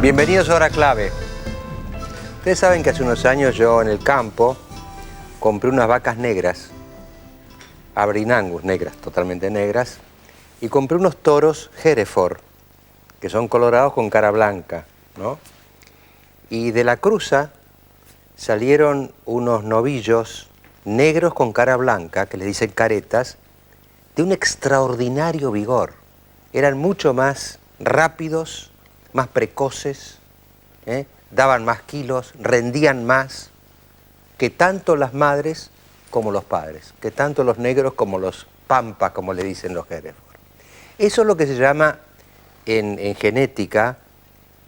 Bienvenidos a Hora Clave. Ustedes saben que hace unos años yo en el campo compré unas vacas negras, Aberdeen Angus negras, totalmente negras, y compré unos toros Hereford, que son colorados con cara blanca, ¿no? Y de la cruza salieron unos novillos negros con cara blanca, que les dicen caretas, de un extraordinario vigor. Eran mucho más rápidos, más precoces, daban más kilos, rendían más que tanto las madres como los padres, que tanto los negros como los pampas, como le dicen los Hereford. Eso es lo que se llama en genética,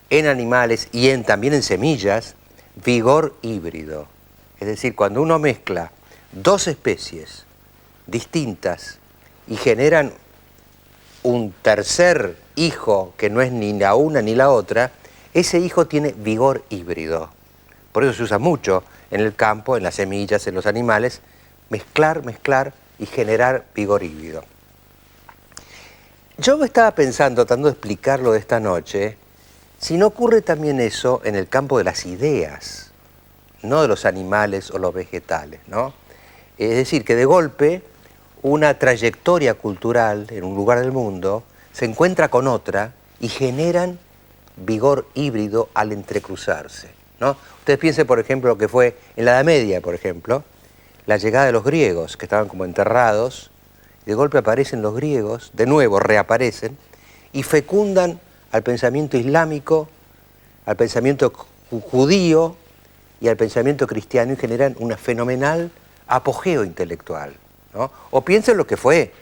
en animales y también en semillas, vigor híbrido. Es decir, cuando uno mezcla dos especies distintas y generan un tercer hijo que no es ni la una ni la otra, ese hijo tiene vigor híbrido. Por eso se usa mucho en el campo, en las semillas, en los animales, mezclar y generar vigor híbrido. Yo estaba pensando, tratando de explicarlo de esta noche, si no ocurre también eso en el campo de las ideas, no de los animales o los vegetales, ¿no? Es decir, que de golpe una trayectoria cultural en un lugar del mundo se encuentra con otra y generan vigor híbrido al entrecruzarse, ¿no? Ustedes piensen, por ejemplo, lo que fue en la Edad Media, por ejemplo, la llegada de los griegos, que estaban como enterrados, y de golpe aparecen los griegos, de nuevo reaparecen, y fecundan al pensamiento islámico, al pensamiento judío y al pensamiento cristiano, y generan una fenomenal apogeo intelectual, ¿no? O piensen lo que fue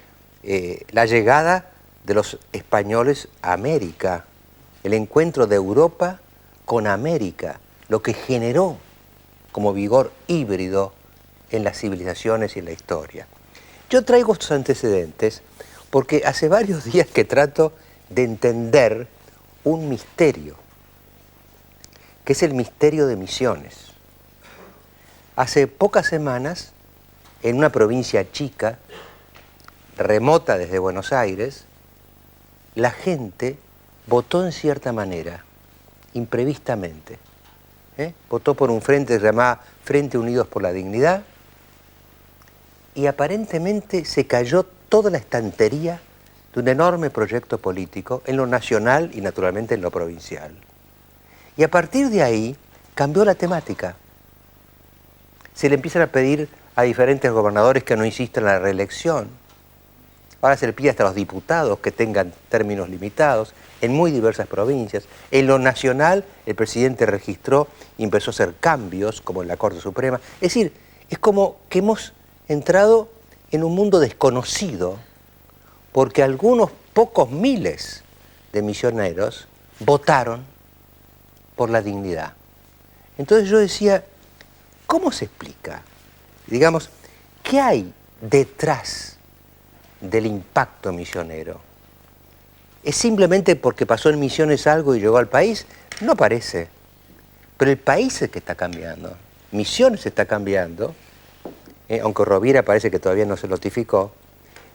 la llegada de los españoles a América, el encuentro de Europa con América, lo que generó como vigor híbrido en las civilizaciones y en la historia. Yo traigo estos antecedentes porque hace varios días que trato de entender un misterio, que es el misterio de Misiones. Hace pocas semanas, en una provincia chica, remota desde Buenos Aires, la gente votó en cierta manera, imprevistamente. Votó por un frente que se llamaba Frente Unidos por la Dignidad, y aparentemente se cayó toda la estantería de un enorme proyecto político en lo nacional y naturalmente en lo provincial. Y a partir de ahí cambió la temática. Se le empiezan a pedir a diferentes gobernadores que no insistan en la reelección. Ahora se le pide hasta a los diputados que tengan términos limitados en muy diversas provincias. En lo nacional el presidente registró y empezó a hacer cambios, como en la Corte Suprema. Es decir, es como que hemos entrado en un mundo desconocido porque algunos pocos miles de misioneros votaron por la dignidad. Entonces yo decía, ¿cómo se explica? Digamos, ¿qué hay detrás del impacto misionero? ¿Es simplemente porque pasó en Misiones algo y llegó al país? No parece. Pero el país es el que está cambiando. Misiones está cambiando, aunque Rovira parece que todavía no se notificó,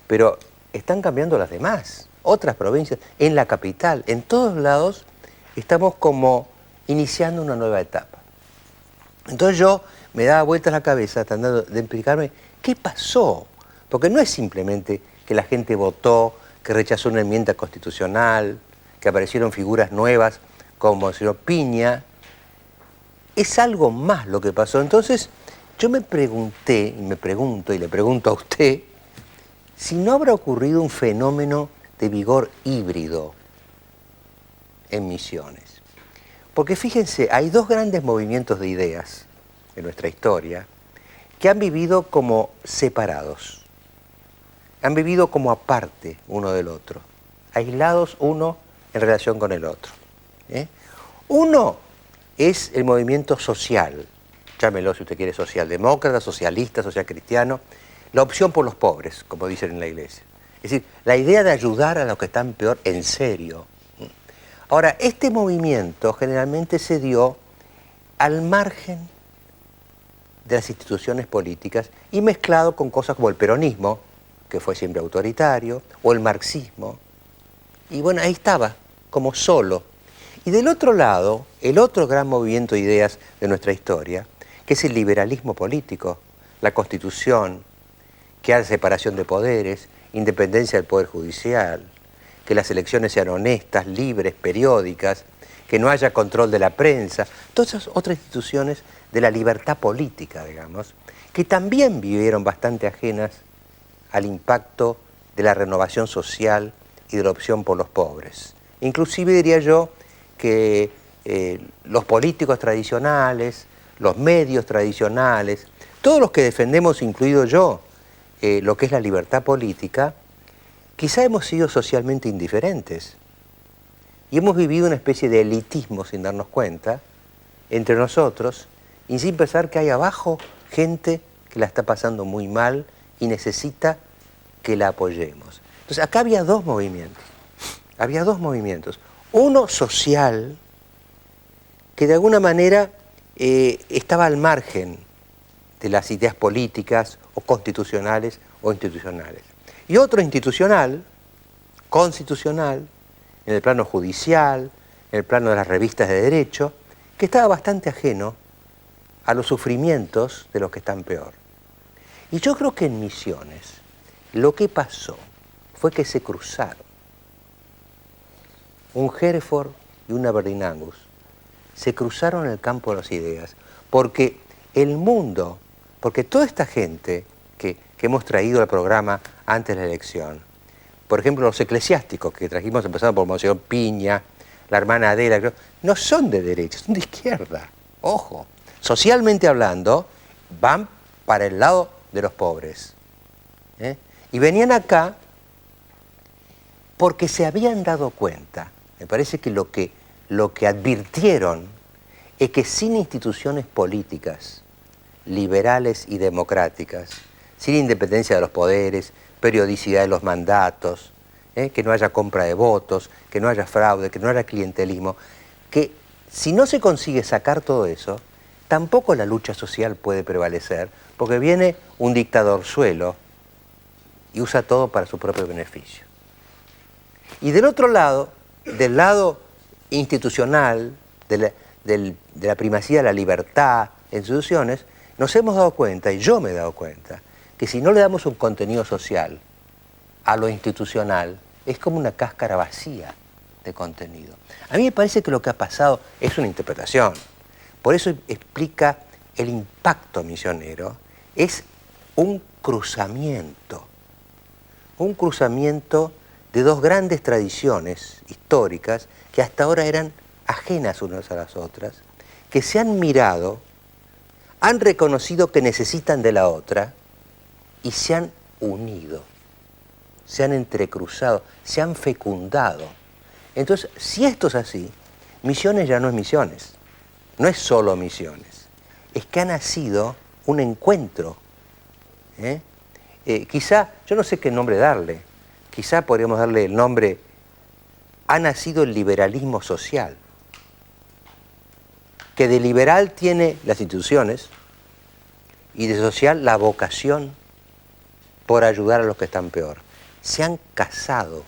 pero están cambiando las demás, otras provincias, en la capital, en todos lados estamos como iniciando una nueva etapa. Entonces yo me daba vueltas la cabeza tratando de explicarme qué pasó, porque no es simplemente que la gente votó, que rechazó una enmienda constitucional, que aparecieron figuras nuevas como el señor Piña, es algo más lo que pasó. Entonces yo me pregunté, y me pregunto, y le pregunto a usted, si no habrá ocurrido un fenómeno de vigor híbrido en Misiones. Porque fíjense, hay dos grandes movimientos de ideas en nuestra historia que han vivido como separados, han vivido como aparte uno del otro, aislados uno en relación con el otro. Uno es el movimiento social, llámelo si usted quiere socialdemócrata, socialista, social cristiano, la opción por los pobres, como dicen en la iglesia. Es decir, la idea de ayudar a los que están peor en serio. Ahora, este movimiento generalmente se dio al margen de las instituciones políticas y mezclado con cosas como el peronismo, que fue siempre autoritario, o el marxismo. Y bueno, ahí estaba, como solo. Y del otro lado, el otro gran movimiento de ideas de nuestra historia, que es el liberalismo político, la Constitución, que haya separación de poderes, independencia del Poder Judicial, que las elecciones sean honestas, libres, periódicas, que no haya control de la prensa, todas esas otras instituciones de la libertad política, digamos, que también vivieron bastante ajenas al impacto de la renovación social y de la opción por los pobres. Inclusive diría yo que los políticos tradicionales, los medios tradicionales, todos los que defendemos, incluido yo, lo que es la libertad política, quizá hemos sido socialmente indiferentes y hemos vivido una especie de elitismo sin darnos cuenta entre nosotros y sin pensar que hay abajo gente que la está pasando muy mal y necesita que la apoyemos. Entonces acá había dos movimientos. Uno social, que de alguna manera estaba al margen de las ideas políticas o constitucionales o institucionales. Y otro institucional, constitucional, en el plano judicial, en el plano de las revistas de derecho, que estaba bastante ajeno a los sufrimientos de los que están peor. Y yo creo que en Misiones lo que pasó fue que se cruzaron. Un Hereford y un Aberdeen Angus se cruzaron en el campo de las ideas, porque el mundo, porque toda esta gente que hemos traído al programa antes de la elección, por ejemplo los eclesiásticos que trajimos empezando por Monseñor Piña, la hermana Adela, no son de derecha, son de izquierda, ojo, socialmente hablando, van para el lado de los pobres. Y venían acá porque se habían dado cuenta, me parece que lo que advirtieron es que sin instituciones políticas, liberales y democráticas, sin independencia de los poderes, periodicidad de los mandatos, que no haya compra de votos, que no haya fraude, que no haya clientelismo, que si no se consigue sacar todo eso, tampoco la lucha social puede prevalecer, porque viene un dictadorzuelo y usa todo para su propio beneficio. Y del otro lado, del lado institucional, de la primacía de la libertad en instituciones, nos hemos dado cuenta, y yo me he dado cuenta, que si no le damos un contenido social a lo institucional, es como una cáscara vacía de contenido. A mí me parece que lo que ha pasado es una interpretación. Por eso explica el impacto misionero, es un cruzamiento de dos grandes tradiciones históricas que hasta ahora eran ajenas unas a las otras, que se han mirado, han reconocido que necesitan de la otra y se han unido, se han entrecruzado, se han fecundado. Entonces, si esto es así, Misiones ya no es Misiones, no es solo Misiones, es que ha nacido un encuentro. Quizá, yo no sé qué nombre darle, quizá podríamos darle el nombre, ha nacido el liberalismo social, que de liberal tiene las instituciones y de social la vocación por ayudar a los que están peor. Se han casado,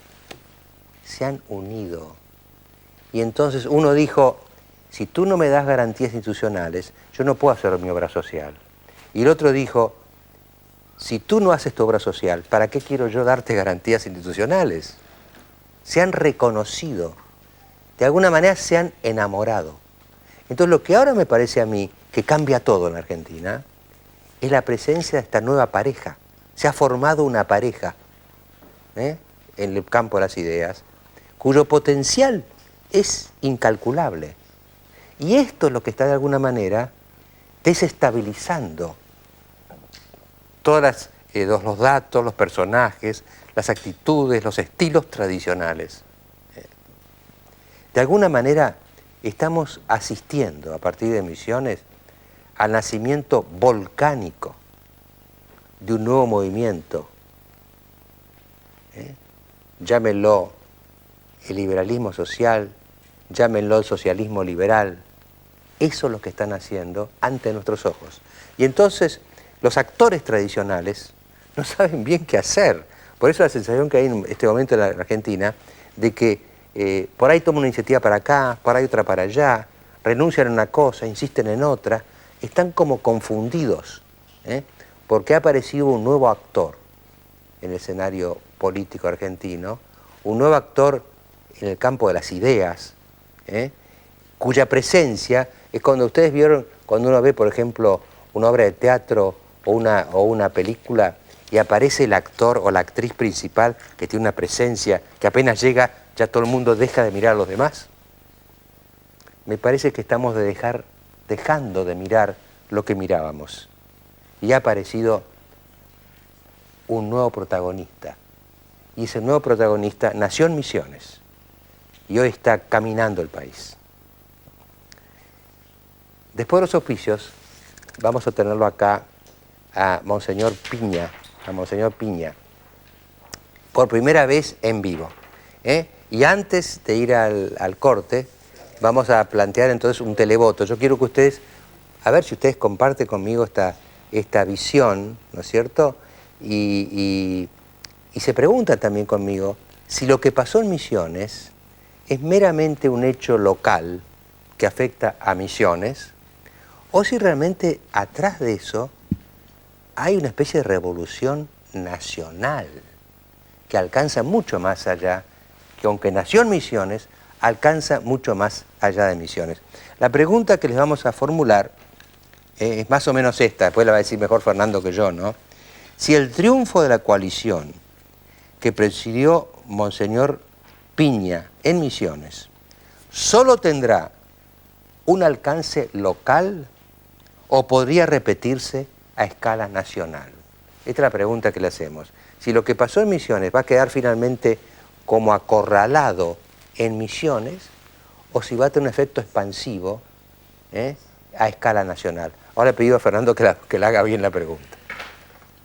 se han unido. Y entonces uno dijo, si tú no me das garantías institucionales, yo no puedo hacer mi obra social. Y el otro dijo, si tú no haces tu obra social, ¿para qué quiero yo darte garantías institucionales? Se han reconocido, de alguna manera se han enamorado. Entonces lo que ahora me parece a mí que cambia todo en Argentina es la presencia de esta nueva pareja. Se ha formado una pareja en el campo de las ideas, cuyo potencial es incalculable. Y esto es lo que está de alguna manera desestabilizando todos los datos, los personajes, las actitudes, los estilos tradicionales. De alguna manera estamos asistiendo a partir de Misiones al nacimiento volcánico de un nuevo movimiento. Llámenlo el liberalismo social, llámenlo el socialismo liberal. Eso es lo que están haciendo ante nuestros ojos. Y entonces los actores tradicionales no saben bien qué hacer. Por eso la sensación que hay en este momento en la Argentina de que por ahí toman una iniciativa para acá, por ahí otra para allá, renuncian a una cosa, insisten en otra, están como confundidos, porque ha aparecido un nuevo actor en el escenario político argentino, un nuevo actor en el campo de las ideas, cuya presencia es cuando ustedes vieron, cuando uno ve, por ejemplo, una obra de teatro o una película y aparece el actor o la actriz principal que tiene una presencia que apenas llega, ya todo el mundo deja de mirar a los demás. Me parece que estamos dejando de mirar lo que mirábamos. Y ha aparecido un nuevo protagonista. Y ese nuevo protagonista nació en Misiones y hoy está caminando el país. Después de los auspicios, vamos a tenerlo acá a Monseñor Piña, por primera vez en vivo. Y antes de ir al corte, vamos a plantear entonces un televoto. Yo quiero que ustedes, a ver si ustedes comparten conmigo esta visión, ¿no es cierto? Y se preguntan también conmigo si lo que pasó en Misiones es meramente un hecho local que afecta a Misiones, o si realmente atrás de eso hay una especie de revolución nacional que alcanza mucho más allá, que aunque nació en Misiones, alcanza mucho más allá de Misiones. La pregunta que les vamos a formular es más o menos esta, después la va a decir mejor Fernando que yo, ¿no? Si el triunfo de la coalición que presidió Monseñor Piña en Misiones solo tendrá un alcance local o podría repetirse a escala nacional. Esta es la pregunta que le hacemos. Si lo que pasó en Misiones va a quedar finalmente como acorralado en Misiones o si va a tener un efecto expansivo a escala nacional. Ahora le pido a Fernando que le haga bien la pregunta.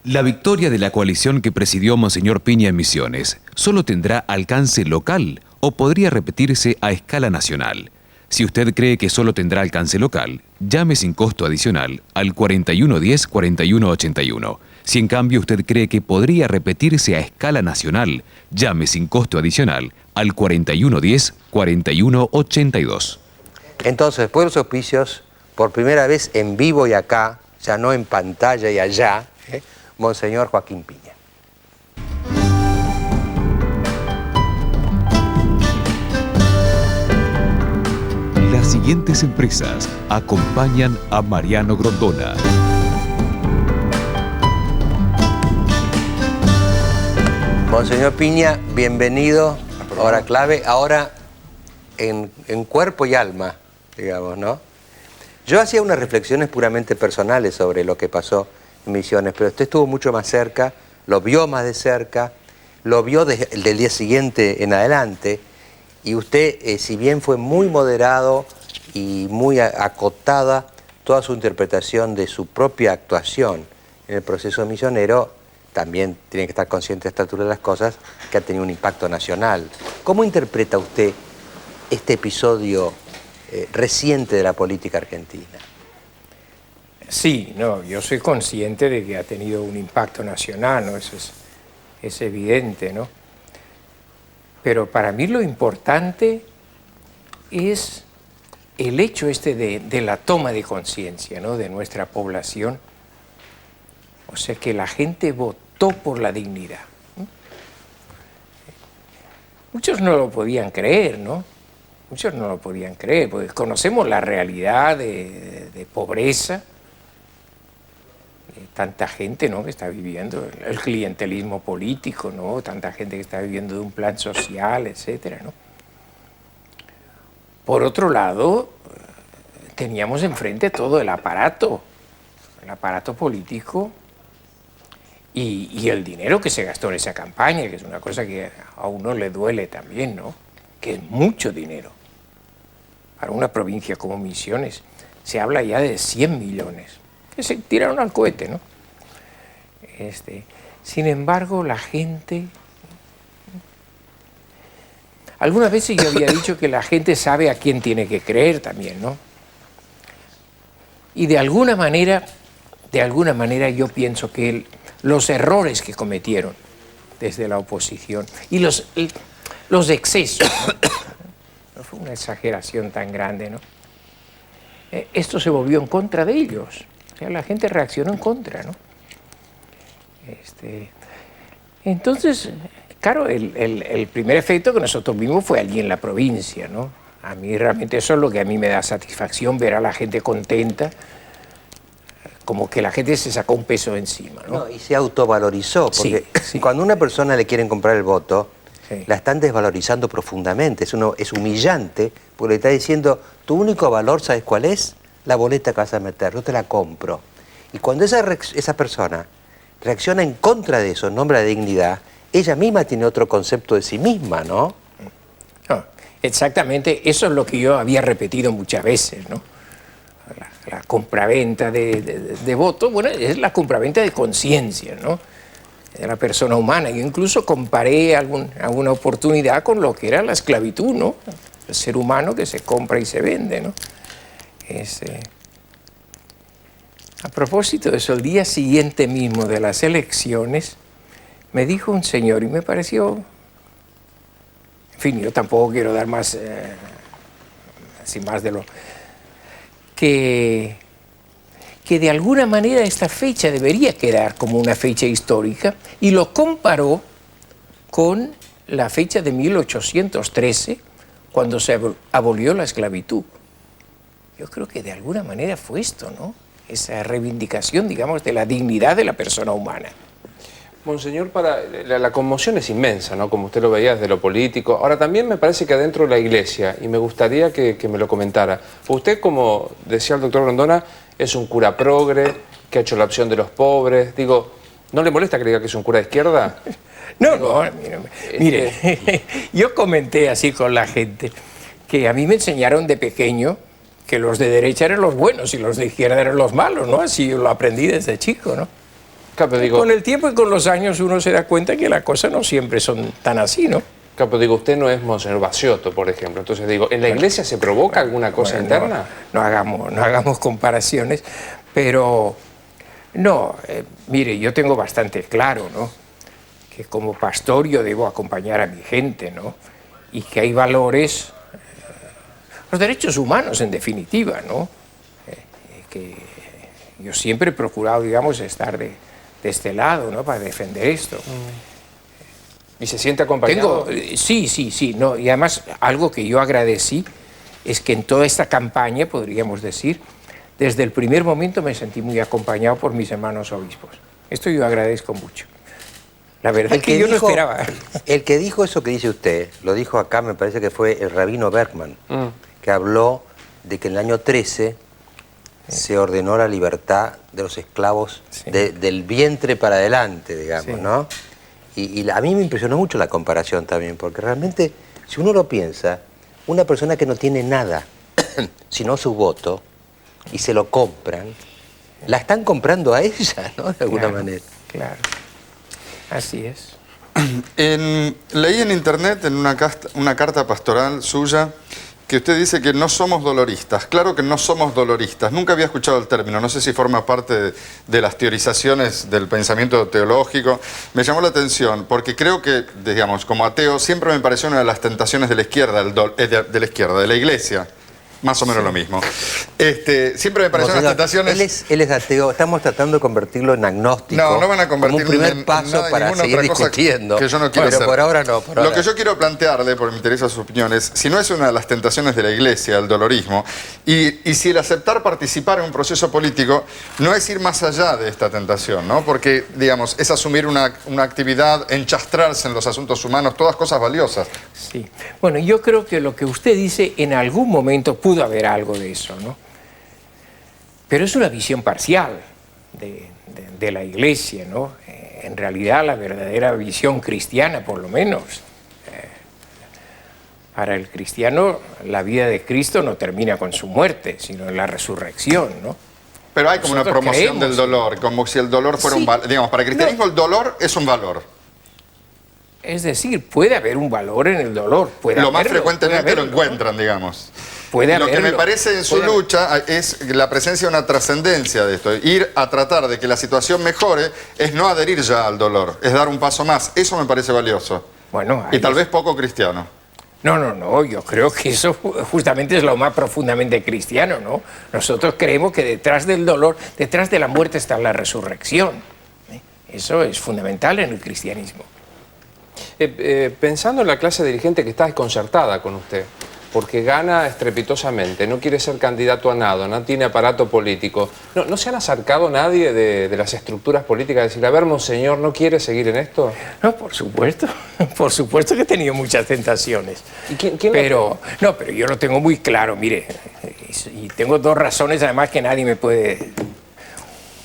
La victoria de la coalición que presidió Monseñor Piña en Misiones solo tendrá alcance local o podría repetirse a escala nacional. Si usted cree que solo tendrá alcance local, llame sin costo adicional al 4110-4181. Si en cambio usted cree que podría repetirse a escala nacional, llame sin costo adicional al 4110-4182. Entonces, después de los auspicios, por primera vez en vivo y acá, ya no en pantalla y allá, Monseñor Joaquín Piña. Las siguientes empresas acompañan a Mariano Grondona. Monseñor Piña, bienvenido. Hora clave, ahora en cuerpo y alma, digamos, ¿no? Yo hacía unas reflexiones puramente personales sobre lo que pasó en Misiones, pero usted estuvo mucho más cerca, lo vio más de cerca, lo vio del día siguiente en adelante, y usted, si bien fue muy moderado y muy acotada toda su interpretación de su propia actuación en el proceso misionero, también tiene que estar consciente a esta altura de las cosas que ha tenido un impacto nacional. ¿Cómo interpreta usted este episodio reciente de la política argentina? Sí, no, yo soy consciente de que ha tenido un impacto nacional, ¿no? Eso es evidente, ¿no? Pero para mí lo importante es el hecho de la toma de conciencia, ¿no?, de nuestra población. O sea, que la gente votó por la dignidad. Muchos no lo podían creer, ¿no? Muchos no lo podían creer, porque conocemos la realidad de pobreza, de tanta gente, ¿no?, que está viviendo, el clientelismo político, ¿no?, tanta gente que está viviendo de un plan social, etcétera, ¿no? Por otro lado, teníamos enfrente todo el aparato político y el dinero que se gastó en esa campaña, que es una cosa que a uno le duele también, ¿no?, que es mucho dinero. Para una provincia como Misiones se habla ya de 100 millones, que se tiraron al cohete, ¿no? Sin embargo, la gente... Algunas veces yo había dicho que la gente sabe a quién tiene que creer también, ¿no? Y de alguna manera yo pienso que los errores que cometieron desde la oposición y los excesos, ¿no?, No fue una exageración tan grande, ¿no? Esto se volvió en contra de ellos. O sea, la gente reaccionó en contra, ¿no? Entonces, claro, el primer efecto que nosotros vimos fue allí en la provincia, ¿no? A mí realmente eso es lo que a mí me da satisfacción, ver a la gente contenta, como que la gente se sacó un peso encima, ¿no? No, y se autovalorizó, porque Sí. cuando a una persona le quieren comprar el voto, Sí. la están desvalorizando profundamente. Es humillante, porque le está diciendo, tu único valor, ¿sabes cuál es? La boleta que vas a meter, yo te la compro. Y cuando esa persona reacciona en contra de eso, en nombre de la dignidad, ella misma tiene otro concepto de sí misma, ¿no? No, exactamente, eso es lo que yo había repetido muchas veces, ¿no? La compraventa de votos, bueno, es la compraventa de conciencia, ¿no? De la persona humana. Yo incluso comparé alguna oportunidad con lo que era la esclavitud, ¿no? El ser humano que se compra y se vende, ¿no? A propósito de eso, el día siguiente mismo de las elecciones, me dijo un señor y me pareció... En fin, yo tampoco quiero dar más, así más de lo... Que de alguna manera esta fecha debería quedar como una fecha histórica, y lo comparó con la fecha de 1813, cuando se abolió la esclavitud. Yo creo que de alguna manera fue esto, ¿no? Esa reivindicación, digamos, de la dignidad de la persona humana. Monseñor, la conmoción es inmensa, ¿no? Como usted lo veía desde lo político. Ahora, también me parece que adentro de la Iglesia, y me gustaría que me lo comentara. Usted, como decía el doctor Grondona, es un cura progre, que ha hecho la opción de los pobres. Digo, ¿no le molesta que le diga que es un cura de izquierda? No, mire, yo comenté así con la gente, que a mí me enseñaron de pequeño que los de derecha eran los buenos y los de izquierda eran los malos, ¿no? Así lo aprendí desde chico, ¿no? Claro, digo, Con el tiempo y con los años uno se da cuenta que las cosas no siempre son tan así, ¿no? claro, digo, usted no es Monseñor Baciotto, por ejemplo. Entonces digo, ¿en la Iglesia se provoca alguna cosa Bueno, interna? No hagamos comparaciones, pero no, mire, yo tengo bastante claro, ¿no? Que como pastor yo debo acompañar a mi gente, ¿no? Y que hay valores, los derechos humanos en definitiva, ¿no? Que yo siempre he procurado, digamos, estar de este lado, ¿no? Para defender esto. ¿Y se siente acompañado? Sí, no, y además algo que yo agradecí es que en toda esta campaña, podríamos decir, desde el primer momento me sentí muy acompañado por mis hermanos obispos. Esto yo agradezco mucho. La verdad es que yo no esperaba. El que dijo eso que dice usted, lo dijo acá, me parece que fue el rabino Bergman, que habló de que en el año 13 se ordenó la libertad de los esclavos del vientre para adelante, digamos, ¿no? Y a mí me impresionó mucho la comparación también, porque realmente, si uno lo piensa, una persona que no tiene nada, sino su voto, y se lo compran, la están comprando a ella, ¿no? De alguna manera. Claro, así es. Leí en internet, en una carta pastoral suya, que usted dice que no somos doloristas. Claro que no somos doloristas. Nunca había escuchado el término. No sé si forma parte de las teorizaciones del pensamiento teológico. Me llamó la atención porque creo que, digamos, como ateo, siempre me pareció una de las tentaciones de la izquierda, de la Iglesia. Más o menos lo mismo. Siempre me parecieron las tentaciones... Él es ateo, estamos tratando de convertirlo en agnóstico. No van a convertirlo como un primer paso para seguir discutiendo. Que yo no quiero hacer. Pero por ahora no. Lo que yo quiero plantearle, porque me interesa sus opiniones, si no es una de las tentaciones de la Iglesia, el dolorismo, y si el aceptar participar en un proceso político no es ir más allá de esta tentación, ¿no? Porque, digamos, es asumir una actividad, enchastrarse en los asuntos humanos, todas cosas valiosas. Sí. Bueno, yo creo que lo que usted dice en algún momento pudo haber algo de eso, ¿no? Pero es una visión parcial de la Iglesia, ¿no? En realidad la verdadera visión cristiana, por lo menos. Para el cristiano, la vida de Cristo no termina con su muerte, sino en la resurrección, ¿no? Pero hay como una Nosotros promoción creemos del dolor, como si el dolor fuera un valor. Digamos, para el cristianismo el dolor es un valor. Es decir, puede haber un valor en el dolor. Lo más frecuentemente lo encuentran, digamos. Lo que me parece en su lucha es la presencia de una trascendencia de esto. Ir a tratar de que la situación mejore es no adherir ya al dolor, es dar un paso más. Eso me parece valioso. Bueno, y tal vez poco cristiano. No, yo creo que eso justamente es lo más profundamente cristiano, ¿no? Nosotros creemos que detrás del dolor, detrás de la muerte está la resurrección. Eso es fundamental en el cristianismo. Pensando en la clase dirigente que está desconcertada con usted, porque gana estrepitosamente, no quiere ser candidato a nada, no tiene aparato político, ¿no se han acercado nadie de las estructuras políticas a decir, a ver, monseñor, ¿no quiere seguir en esto? No, por supuesto que he tenido muchas tentaciones. ¿Y quién pero yo lo tengo muy claro, mire, y tengo dos razones además que nadie me puede...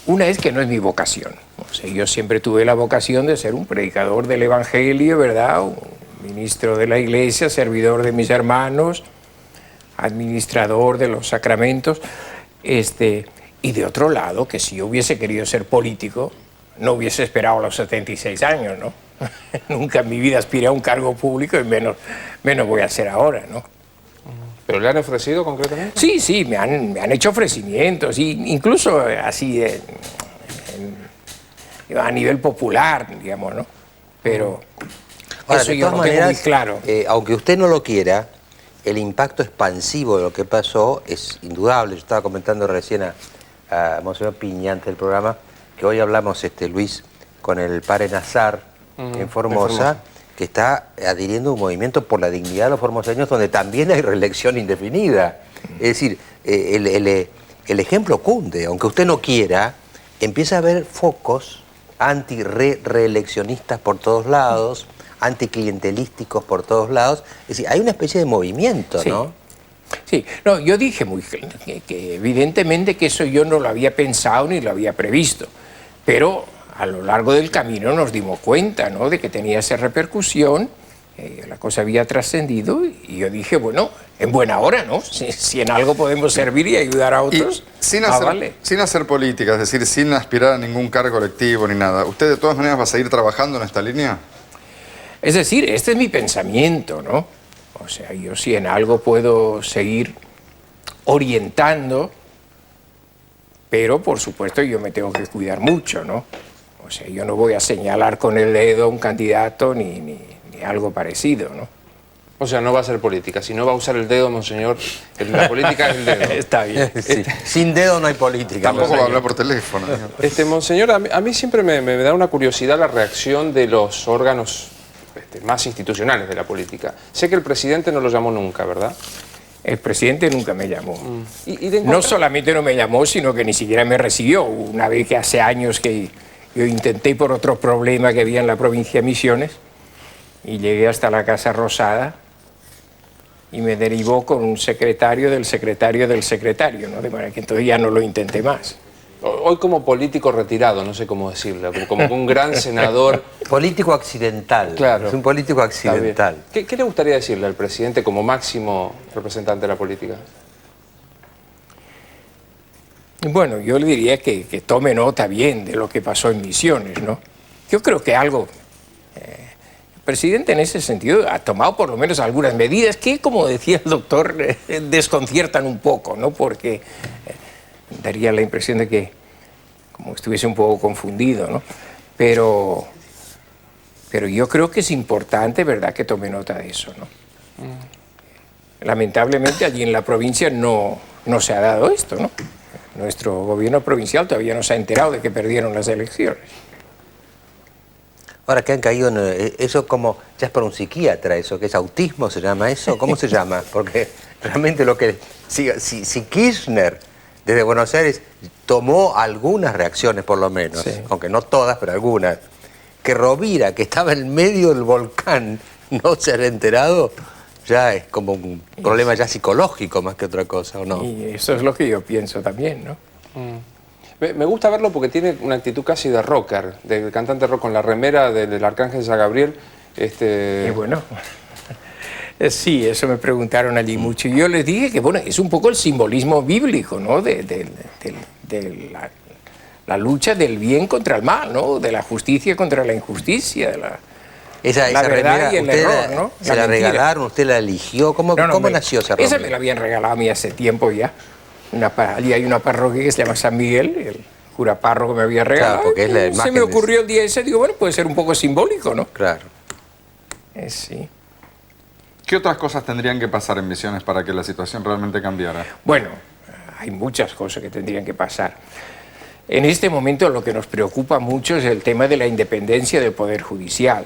Una es que no es mi vocación. O sea, yo siempre tuve la vocación de ser un predicador del Evangelio, ¿verdad? Un ministro de la Iglesia, servidor de mis hermanos, administrador de los sacramentos. Y de otro lado, que si yo hubiese querido ser político, no hubiese esperado a los 76 años, ¿no? Nunca en mi vida aspiré a un cargo público y menos voy a hacer ahora, ¿no? ¿Pero le han ofrecido concretamente? Sí, me han hecho ofrecimientos, incluso así a nivel popular, digamos, ¿no? Pero ahora, eso de yo todas lo tengo maneras, muy claro. Aunque usted no lo quiera, el impacto expansivo de lo que pasó es indudable. Yo estaba comentando recién a Monseñor Piña antes del programa, que hoy hablamos, Luis, con el padre Nazar en Formosa, que está adhiriendo a un movimiento por la dignidad de los formoseños, donde también hay reelección indefinida. Es decir, el ejemplo cunde, aunque usted no quiera, empieza a haber focos anti-reeleccionistas por todos lados, anticlientelísticos por todos lados. Es decir, hay una especie de movimiento, Sí. ¿no? Sí, no, yo dije que evidentemente que eso yo no lo había pensado ni lo había previsto, pero a lo largo del camino nos dimos cuenta, ¿no?, de que tenía esa repercusión, la cosa había trascendido y yo dije, bueno, en buena hora, ¿no? Si en algo podemos servir y ayudar a otros, Y sin hacer política, es decir, sin aspirar a ningún cargo colectivo ni nada, ¿usted de todas maneras va a seguir trabajando en esta línea? Es decir, este es mi pensamiento, ¿no? O sea, yo si en algo puedo seguir orientando, pero por supuesto yo me tengo que cuidar mucho, ¿no? O sea, yo no voy a señalar con el dedo a un candidato ni algo parecido, ¿no? O sea, no va a ser política, si no va a usar el dedo, monseñor, la política es el dedo. Está bien. Sí. Sin dedo no hay política. Tampoco va a hablar por teléfono. Monseñor, a mí siempre me da una curiosidad la reacción de los órganos más institucionales de la política. Sé que el presidente no lo llamó nunca, ¿verdad? El presidente nunca me llamó. ¿Y No solamente no me llamó, sino que ni siquiera me recibió. Una vez que hace años que yo intenté por otro problema que había en la provincia de Misiones y llegué hasta la Casa Rosada y me derivó con un secretario del secretario del secretario, ¿no? De manera que entonces ya no lo intenté más. Hoy como político retirado, no sé cómo decirlo, como un gran senador. Político accidental. Claro. Es un político accidental. ¿Qué le gustaría decirle al presidente como máximo representante de la política? Bueno, yo le diría que tome nota bien de lo que pasó en Misiones, ¿no? Yo creo que algo... el presidente en ese sentido ha tomado por lo menos algunas medidas que, como decía el doctor, desconciertan un poco, ¿no? Porque daría la impresión de que como estuviese un poco confundido, ¿no? Pero yo creo que es importante, ¿verdad?, que tome nota de eso, ¿no? Lamentablemente allí en la provincia no se ha dado esto, ¿no? Nuestro gobierno provincial todavía no se ha enterado de que perdieron las elecciones. Ahora que han caído en eso, como ya es para un psiquiatra eso, que es autismo, ¿se llama eso? ¿Cómo se llama? Porque realmente lo que... Si Kirchner desde Buenos Aires tomó algunas reacciones por lo menos, sí, aunque no todas, pero algunas, que Rovira, que estaba en medio del volcán, no se haya enterado, ya es como un problema ya psicológico más que otra cosa, ¿o no? Y eso es lo que yo pienso también, ¿no? Me gusta verlo porque tiene una actitud casi de rocker, de cantante rock, con la remera del Arcángel San Gabriel. Y bueno, sí, eso me preguntaron allí mucho. Y yo les dije que, bueno, es un poco el simbolismo bíblico, ¿no? De la lucha del bien contra el mal, ¿no? De la justicia contra la injusticia, de la verdad remera, y el error, ¿no? ¿Se la regalaron? ¿Usted la eligió? ¿Cómo nació esa remera? Esa me la habían regalado a mí hace tiempo ya. Allí hay una parroquia que se llama San Miguel, el cura párroco me había regalado. Claro, porque es la imagen se me ocurrió el día ese, digo, bueno, puede ser un poco simbólico, ¿no? Claro. Sí. ¿Qué otras cosas tendrían que pasar en Misiones para que la situación realmente cambiara? Bueno, hay muchas cosas que tendrían que pasar. En este momento lo que nos preocupa mucho es el tema de la independencia del Poder Judicial.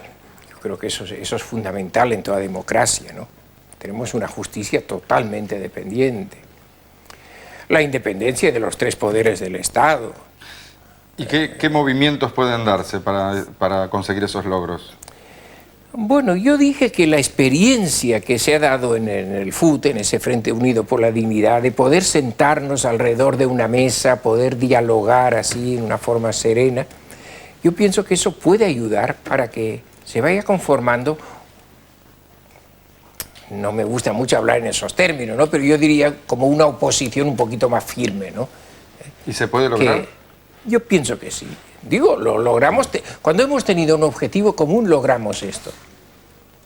Yo creo que eso es fundamental en toda democracia, ¿no? Tenemos una justicia totalmente dependiente. La independencia de los tres poderes del Estado. ¿Y qué movimientos pueden darse para conseguir esos logros? Bueno, yo dije que la experiencia que se ha dado en el FUT, en ese Frente Unido por la Dignidad, de poder sentarnos alrededor de una mesa, poder dialogar así en una forma serena, yo pienso que eso puede ayudar para que se vaya conformando. No me gusta mucho hablar en esos términos, ¿no? Pero yo diría como una oposición un poquito más firme, ¿no? ¿Y se puede lograr? Yo pienso que sí. Digo, lo logramos. Cuando hemos tenido un objetivo común, logramos esto.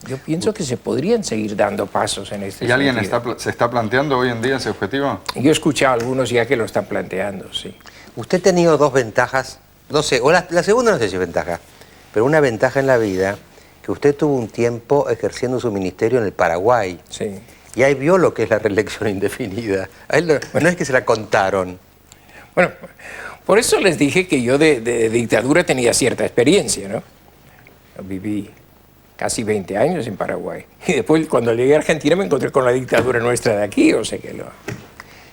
Yo pienso que se podrían seguir dando pasos en este ¿Y alguien sentido. se está planteando hoy en día ese objetivo? Yo he escuchado a algunos ya que lo están planteando, sí. Usted ha tenido dos ventajas, no sé, o la segunda no sé si es ventaja, pero una ventaja en la vida, que usted tuvo un tiempo ejerciendo su ministerio en el Paraguay. Sí. Y ahí vio lo que es la reelección indefinida. A él no es que se la contaron. Bueno, por eso les dije que yo de dictadura tenía cierta experiencia, ¿no? Yo viví casi 20 años en Paraguay. Y después, cuando llegué a Argentina, me encontré con la dictadura nuestra de aquí, o sea que lo...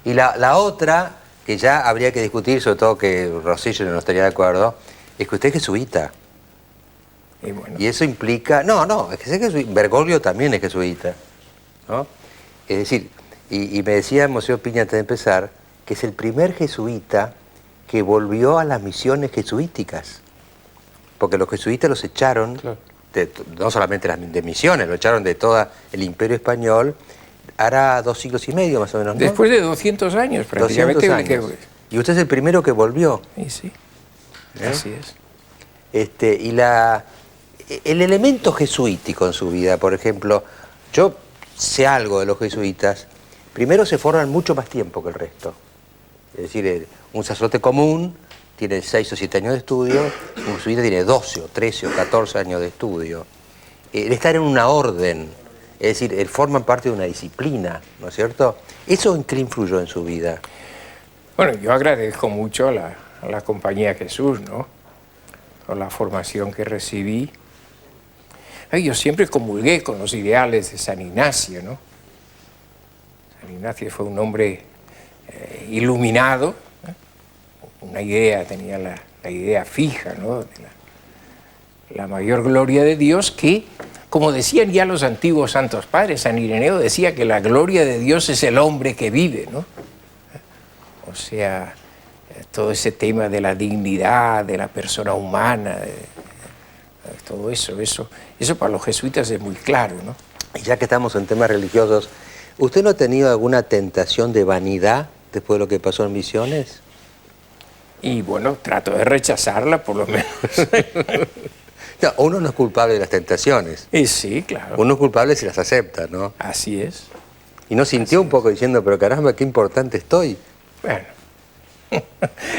Y la otra, que ya habría que discutir, sobre todo que Rosillo no estaría de acuerdo, es que usted es jesuita. Y bueno, Y eso implica... No, es que sé que Bergoglio también es jesuita, ¿no? Es decir, y me decía Monseñor Piña antes de empezar, que es el primer jesuita que volvió a las misiones jesuíticas. Porque los jesuitas los echaron, Claro. no solamente de misiones, lo echaron de todo el imperio español, hará 2 siglos y medio más o menos, ¿no? después de 200 años, 200 prácticamente. años. Y usted es el primero que volvió. Y sí, ¿Eh? así es. Y el elemento jesuítico en su vida, por ejemplo, yo sé algo de los jesuitas, primero se forman mucho más tiempo que el resto. Es decir, un sacerdote común tiene 6 o 7 años de estudio, un jesuita tiene 12 o 13 o 14 años de estudio. El estar en una orden, es decir, forman parte de una disciplina, ¿no es cierto? ¿Eso en qué influyó en su vida? Bueno, yo agradezco mucho a la Compañía Jesús, ¿no? Con la formación que recibí. Ay, yo siempre comulgué con los ideales de San Ignacio, ¿no? San Ignacio fue un hombre iluminado, ¿eh? Una idea, tenía la idea fija, ¿no? De la mayor gloria de Dios, que, como decían ya los antiguos santos padres, San Ireneo decía que la gloria de Dios es el hombre que vive, ¿no? O sea, todo ese tema de la dignidad, de la persona humana, todo eso para los jesuitas es muy claro, ¿no? Y ya que estamos en temas religiosos, ¿usted no ha tenido alguna tentación de vanidad después de lo que pasó en Misiones? Y bueno, trato de rechazarla por lo menos. No, uno no es culpable de las tentaciones. Y sí, claro. Uno es culpable si las acepta, ¿no? Así es. Y no sintió un poco diciendo, pero caramba, qué importante estoy. Bueno,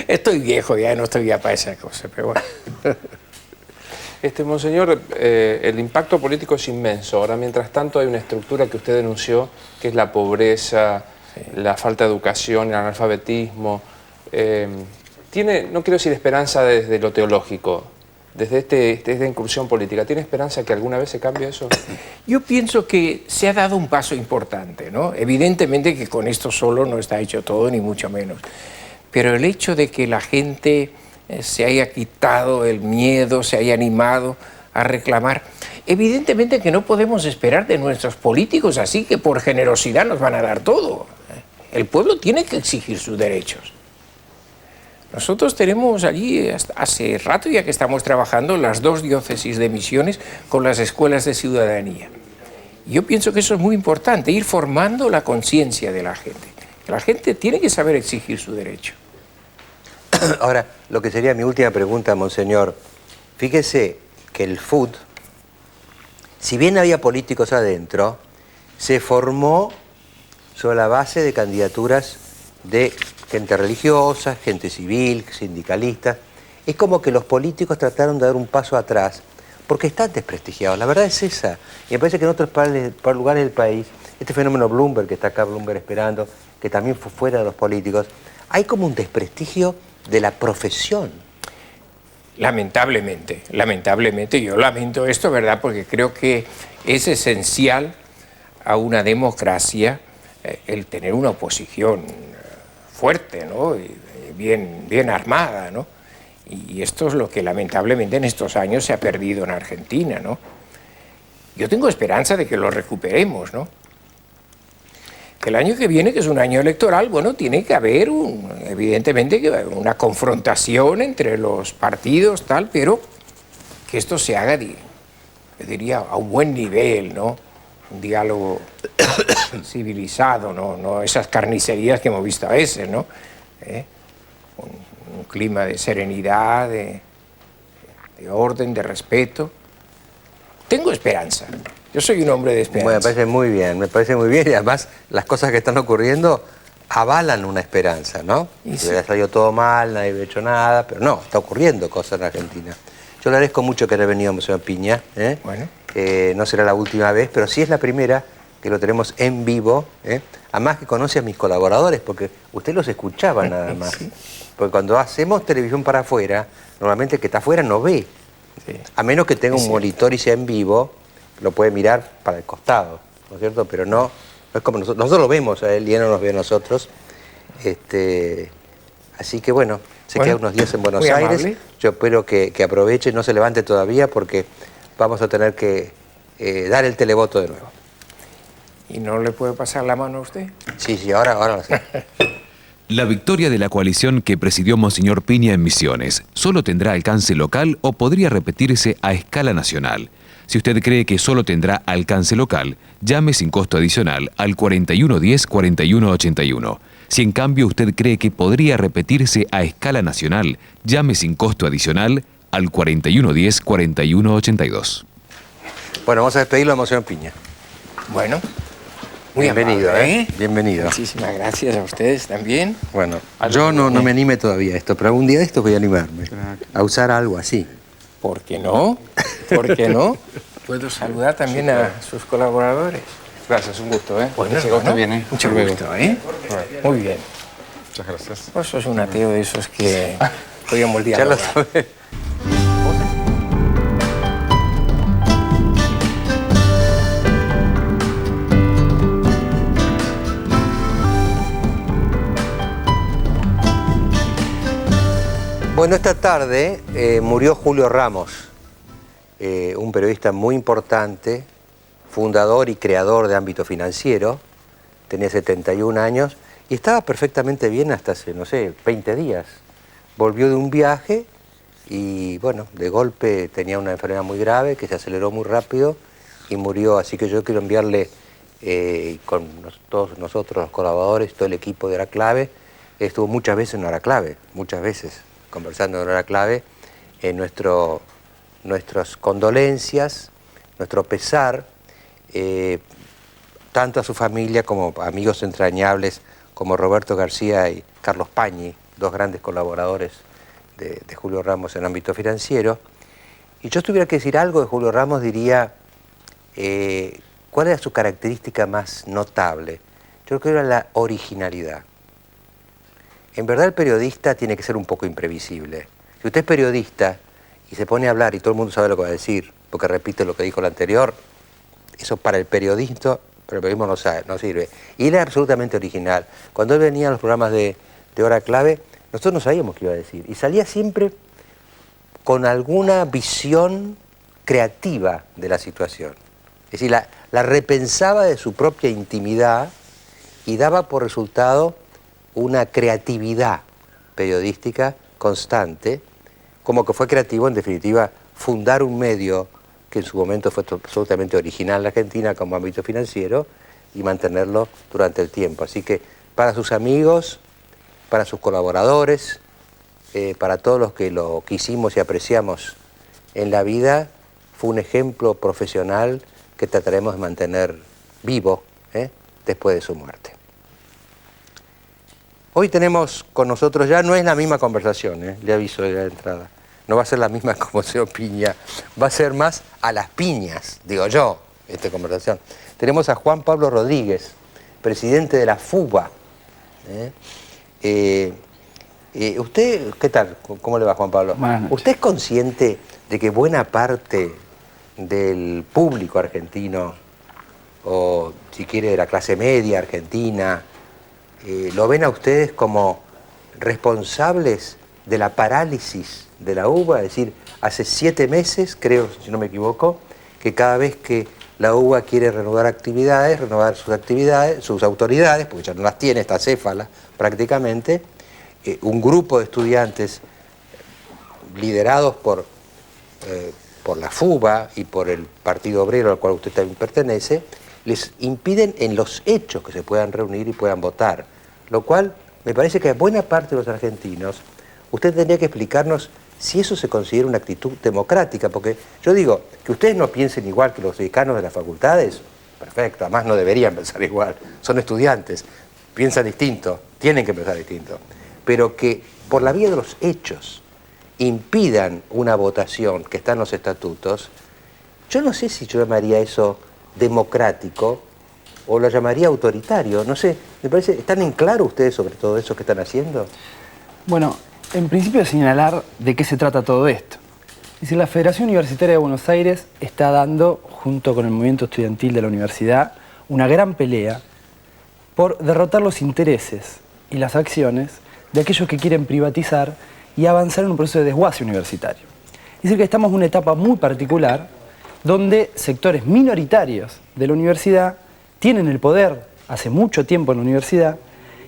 estoy viejo ya, no estoy ya para esa cosa, pero bueno. Monseñor, el impacto político es inmenso. Ahora, mientras tanto, hay una estructura que usted denunció, que es la pobreza, la falta de educación, el analfabetismo. No quiero decir esperanza desde lo teológico, desde esta incursión política. ¿Tiene esperanza que alguna vez se cambie eso? Yo pienso que se ha dado un paso importante, ¿no? Evidentemente que con esto solo no está hecho todo, ni mucho menos. Pero el hecho de que la gente se haya quitado el miedo, se haya animado a reclamar, evidentemente que no podemos esperar de nuestros políticos así que por generosidad nos van a dar todo. El pueblo tiene que exigir sus derechos. Nosotros tenemos allí, hace rato ya que estamos trabajando, las 2 diócesis de Misiones con las escuelas de ciudadanía. Yo pienso que eso es muy importante, ir formando la conciencia de la gente. La gente tiene que saber exigir su derecho. Ahora, lo que sería mi última pregunta, Monseñor, fíjese que el FUT, si bien había políticos adentro, se formó sobre la base de candidaturas de gente religiosa, gente civil, sindicalista. Es como que los políticos trataron de dar un paso atrás, porque están desprestigiados. La verdad es esa. Y me parece que en otros lugares del país, este fenómeno Bloomberg, que está acá Bloomberg esperando, que también fue fuera de los políticos, hay como un desprestigio de la profesión. Lamentablemente, lamentablemente, yo lamento esto, ¿verdad? Porque creo que es esencial a una democracia el tener una oposición fuerte, ¿no? Y bien armada, ¿no? Y esto es lo que lamentablemente en estos años se ha perdido en Argentina, ¿no? Yo tengo esperanza de que lo recuperemos, ¿no? Que el año que viene, que es un año electoral, bueno, tiene que haber evidentemente una confrontación entre los partidos, tal, pero que esto se haga, yo diría, a un buen nivel, ¿no? Un diálogo civilizado, ¿no? No esas carnicerías que hemos visto a veces, ¿no? Un clima de serenidad, de orden, de respeto. Tengo esperanza. Yo soy un hombre de esperanza. Bueno, me parece muy bien y además las cosas que están ocurriendo avalan una esperanza, ¿no? Y sí. Hubiera salido todo mal, nadie hubiera hecho nada, pero no, está ocurriendo cosas en Argentina. Yo le agradezco mucho que haya venido, Monseñor Piña. Bueno. No será la última vez, pero sí es la primera que lo tenemos en vivo. Además que conoce a mis colaboradores, porque usted los escuchaba nada más. Sí. Porque cuando hacemos televisión para afuera, normalmente el que está afuera no ve. Sí. A menos que tenga un monitor y sea en vivo, lo puede mirar para el costado, ¿no es cierto? Pero no es como nosotros lo vemos a él y él no nos ve a nosotros. Así que bueno, se queda unos días en Buenos Aires. Amable. Yo espero que aproveche, no se levante todavía porque vamos a tener que dar el televoto de nuevo. ¿Y no le puedo pasar la mano a usted? Sí, ahora sí. La victoria de la coalición que presidió Monseñor Piña en Misiones solo tendrá alcance local o podría repetirse a escala nacional. Si usted cree que solo tendrá alcance local, llame sin costo adicional al 4110-4181. Si en cambio usted cree que podría repetirse a escala nacional, llame sin costo adicional al 4110-4182. Bueno, vamos a despedirlo de Monseñor Piña. Bueno, muy Bienvenido, amable, Bienvenido. Muchísimas gracias a ustedes también. Bueno, yo no me anime todavía a esto, pero algún día de estos voy a animarme a usar algo así. ¿Por qué no? ¿Por qué no? Puedo saludar también a sus colaboradores. Gracias, un gusto, Bueno, Que se guste bien, mucho Hasta luego. gusto, Muy bien. Muchas gracias. Vos sos un ateo de esos que podíamos Ya lo dialogar. sabes. Bueno, esta tarde murió Julio Ramos, un periodista muy importante, fundador y creador de Ámbito Financiero. Tenía 71 años y estaba perfectamente bien hasta hace, no sé, 20 días. Volvió de un viaje y, bueno, de golpe tenía una enfermedad muy grave que se aceleró muy rápido y murió. Así que yo quiero enviarle, con todos nosotros, los colaboradores, todo el equipo de Hora Clave, estuvo muchas veces en Hora Clave, muchas veces conversando en Hora Clave, nuestras condolencias, nuestro pesar, tanto a su familia como a amigos entrañables como Roberto García y Carlos Pañi, dos grandes colaboradores de Julio Ramos en ámbito financiero. Y yo tuviera que decir algo de Julio Ramos, diría, ¿cuál era su característica más notable? Yo creo que era la originalidad. En verdad el periodista tiene que ser un poco imprevisible. Si usted es periodista y se pone a hablar y todo el mundo sabe lo que va a decir, porque repite lo que dijo el anterior, eso para el periodismo no sirve. Y él era absolutamente original. Cuando él venía a los programas de Hora Clave, nosotros no sabíamos qué iba a decir. Y salía siempre con alguna visión creativa de la situación. Es decir, la repensaba de su propia intimidad y daba por resultado una creatividad periodística constante, como que fue creativo, en definitiva, fundar un medio que en su momento fue absolutamente original en Argentina como Ámbito Financiero y mantenerlo durante el tiempo. Así que para sus amigos, para sus colaboradores, para todos los que lo quisimos y apreciamos en la vida, fue un ejemplo profesional que trataremos de mantener vivo después de su muerte. Hoy tenemos con nosotros, ya no es la misma conversación, le aviso de la entrada. no va a ser la misma conmoción Piña, va a ser más a las piñas, digo yo, esta conversación. Tenemos a Juan Pablo Rodríguez, presidente de la FUBA. ¿Usted, qué tal? ¿Cómo le va, Juan Pablo? ¿Usted es consciente de que buena parte del público argentino, o si quiere de la clase media argentina, lo ven a ustedes como responsables de la parálisis de la UBA? Es decir, hace 7 meses, creo, si no me equivoco, que cada vez que la UBA quiere renovar sus actividades, sus autoridades, porque ya no las tiene, está acéfala prácticamente, un grupo de estudiantes liderados por la FUBA y por el Partido Obrero al cual usted también pertenece, les impiden en los hechos que se puedan reunir y puedan votar. Lo cual me parece que a buena parte de los argentinos, usted tendría que explicarnos si eso se considera una actitud democrática, porque yo digo, que ustedes no piensen igual que los decanos de las facultades, perfecto, además no deberían pensar igual, son estudiantes, piensan distinto, tienen que pensar distinto, pero que por la vía de los hechos impidan una votación que está en los estatutos, yo no sé si yo llamaría eso democrático o lo llamaría autoritario, no sé, me parece, ¿están en claro ustedes sobre todo eso que están haciendo? Bueno, en principio señalar de qué se trata todo esto. Es decir, la Federación Universitaria de Buenos Aires está dando, junto con el movimiento estudiantil de la universidad, una gran pelea por derrotar los intereses y las acciones de aquellos que quieren privatizar y avanzar en un proceso de desguace universitario. Es decir, que estamos en una etapa muy particular donde sectores minoritarios de la universidad tienen el poder hace mucho tiempo en la universidad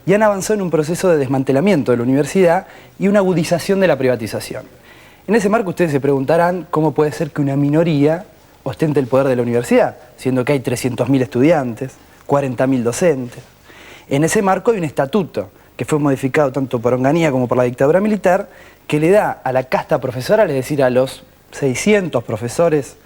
y han avanzado en un proceso de desmantelamiento de la universidad y una agudización de la privatización. En ese marco ustedes se preguntarán cómo puede ser que una minoría ostente el poder de la universidad, siendo que hay 300.000 estudiantes, 40.000 docentes. En ese marco hay un estatuto que fue modificado tanto por Onganía como por la dictadura militar, que le da a la casta profesoral, es decir, a los 600 profesores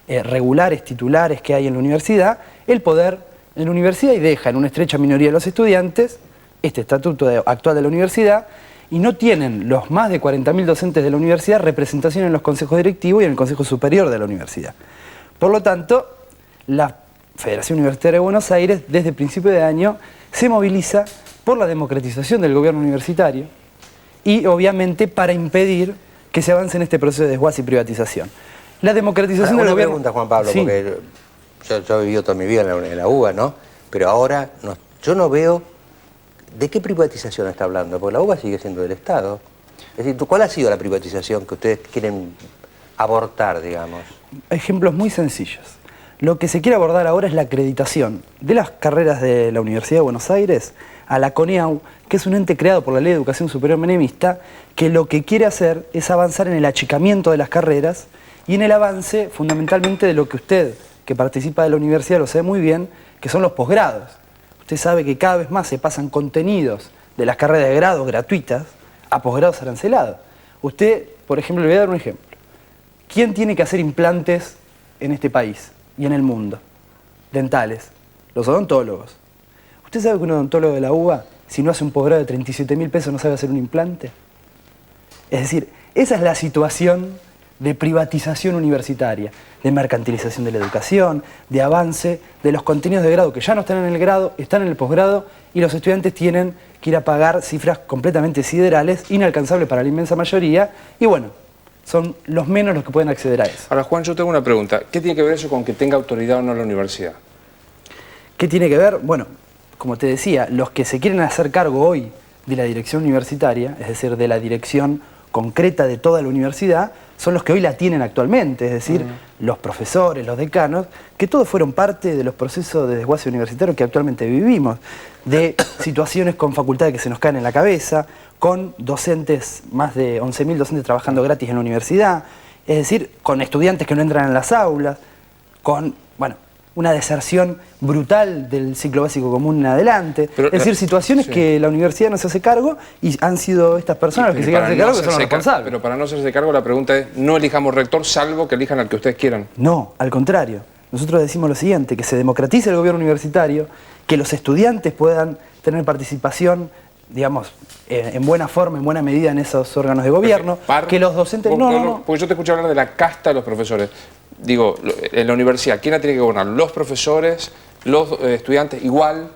regulares, titulares que hay en la universidad, el poder en la universidad y deja en una estrecha minoría de los estudiantes este estatuto actual de la universidad y no tienen los más de 40.000 docentes de la universidad representación en los consejos directivos y en el Consejo Superior de la universidad. Por lo tanto, la Federación Universitaria de Buenos Aires, desde el principio de año, se moviliza por la democratización del gobierno universitario y, obviamente, para impedir que se avance en este proceso de desguace y privatización. La democratización del gobierno... Una pregunta, Juan Pablo, sí. Porque yo he vivido toda mi vida en la UBA, ¿no? Pero ahora yo no veo de qué privatización está hablando, porque la UBA sigue siendo del Estado. Es decir, ¿cuál ha sido la privatización que ustedes quieren abortar, digamos? Ejemplos muy sencillos. Lo que se quiere abordar ahora es la acreditación de las carreras de la Universidad de Buenos Aires a la CONEAU, que es un ente creado por la Ley de Educación Superior Menemista, que lo que quiere hacer es avanzar en el achicamiento de las carreras y en el avance fundamentalmente de lo que usted, que participa de la universidad, lo sabe muy bien, que son los posgrados. Usted sabe que cada vez más se pasan contenidos de las carreras de grado gratuitas a posgrados arancelados. Usted, por ejemplo, le voy a dar un ejemplo. ¿Quién tiene que hacer implantes en este país y en el mundo? Dentales. Los odontólogos. ¿Usted sabe que un odontólogo de la UBA, si no hace un posgrado de 37.000 pesos, no sabe hacer un implante? Es decir, esa es la situación de privatización universitaria, de mercantilización de la educación, de avance de los contenidos de grado que ya no están en el grado, están en el posgrado y los estudiantes tienen que ir a pagar cifras completamente siderales, inalcanzables para la inmensa mayoría y bueno, son los menos los que pueden acceder a eso. Ahora, Juan, yo tengo una pregunta. ¿Qué tiene que ver eso con que tenga autoridad o no la universidad? ¿Qué tiene que ver? Bueno, como te decía, los que se quieren hacer cargo hoy de la dirección universitaria, es decir, de la dirección concreta de toda la universidad, son los que hoy la tienen actualmente, es decir, los profesores, los decanos, que todos fueron parte de los procesos de desguace universitario que actualmente vivimos, de situaciones con facultades que se nos caen en la cabeza, con docentes, más de 11.000 docentes trabajando gratis en la universidad, es decir, con estudiantes que no entran en las aulas, con, bueno, una deserción brutal del ciclo básico común en adelante. Pero, es decir, situaciones que la universidad no se hace cargo y han sido estas personas las que se quieren hacer cargo que son los responsables. Pero para no hacerse cargo, la pregunta es, no elijamos rector salvo que elijan al que ustedes quieran. No, al contrario. Nosotros decimos lo siguiente, que se democratice el gobierno universitario, que los estudiantes puedan tener participación digamos, en buena forma, en buena medida en esos órganos de gobierno, que los docentes... Porque yo te escucho hablar de la casta de los profesores. Digo, en la universidad, ¿quién la tiene que gobernar? ¿Los profesores? ¿Los estudiantes? ¿Igual?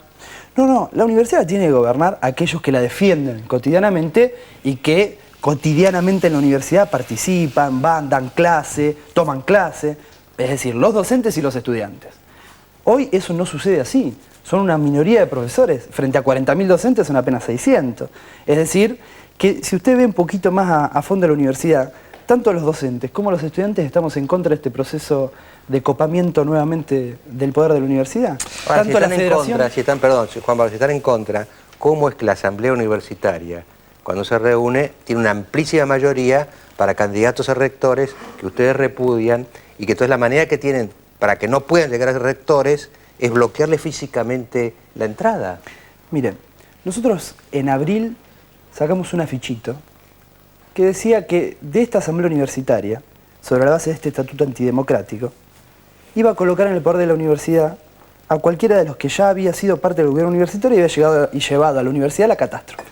No, la universidad tiene que gobernar aquellos que la defienden cotidianamente y que cotidianamente en la universidad participan, van, dan clase, toman clase, es decir, los docentes y los estudiantes. Hoy eso no sucede así, son una minoría de profesores, frente a 40.000 docentes son apenas 600. Es decir, que si usted ve un poquito más a fondo la universidad, tanto los docentes como los estudiantes estamos en contra de este proceso de copamiento nuevamente del poder de la universidad. Ahora, Tanto la federación... perdón, Juan Pablo, si están en contra, ¿cómo es que la Asamblea Universitaria, cuando se reúne, tiene una amplísima mayoría para candidatos a rectores que ustedes repudian y que entonces la manera que tienen para que no puedan llegar a ser rectores es bloquearle físicamente la entrada? Miren, nosotros en abril sacamos un afichito que decía que de esta Asamblea Universitaria, sobre la base de este estatuto antidemocrático, iba a colocar en el poder de la universidad a cualquiera de los que ya había sido parte del gobierno universitario y había llegado y llevado a la universidad la catástrofe.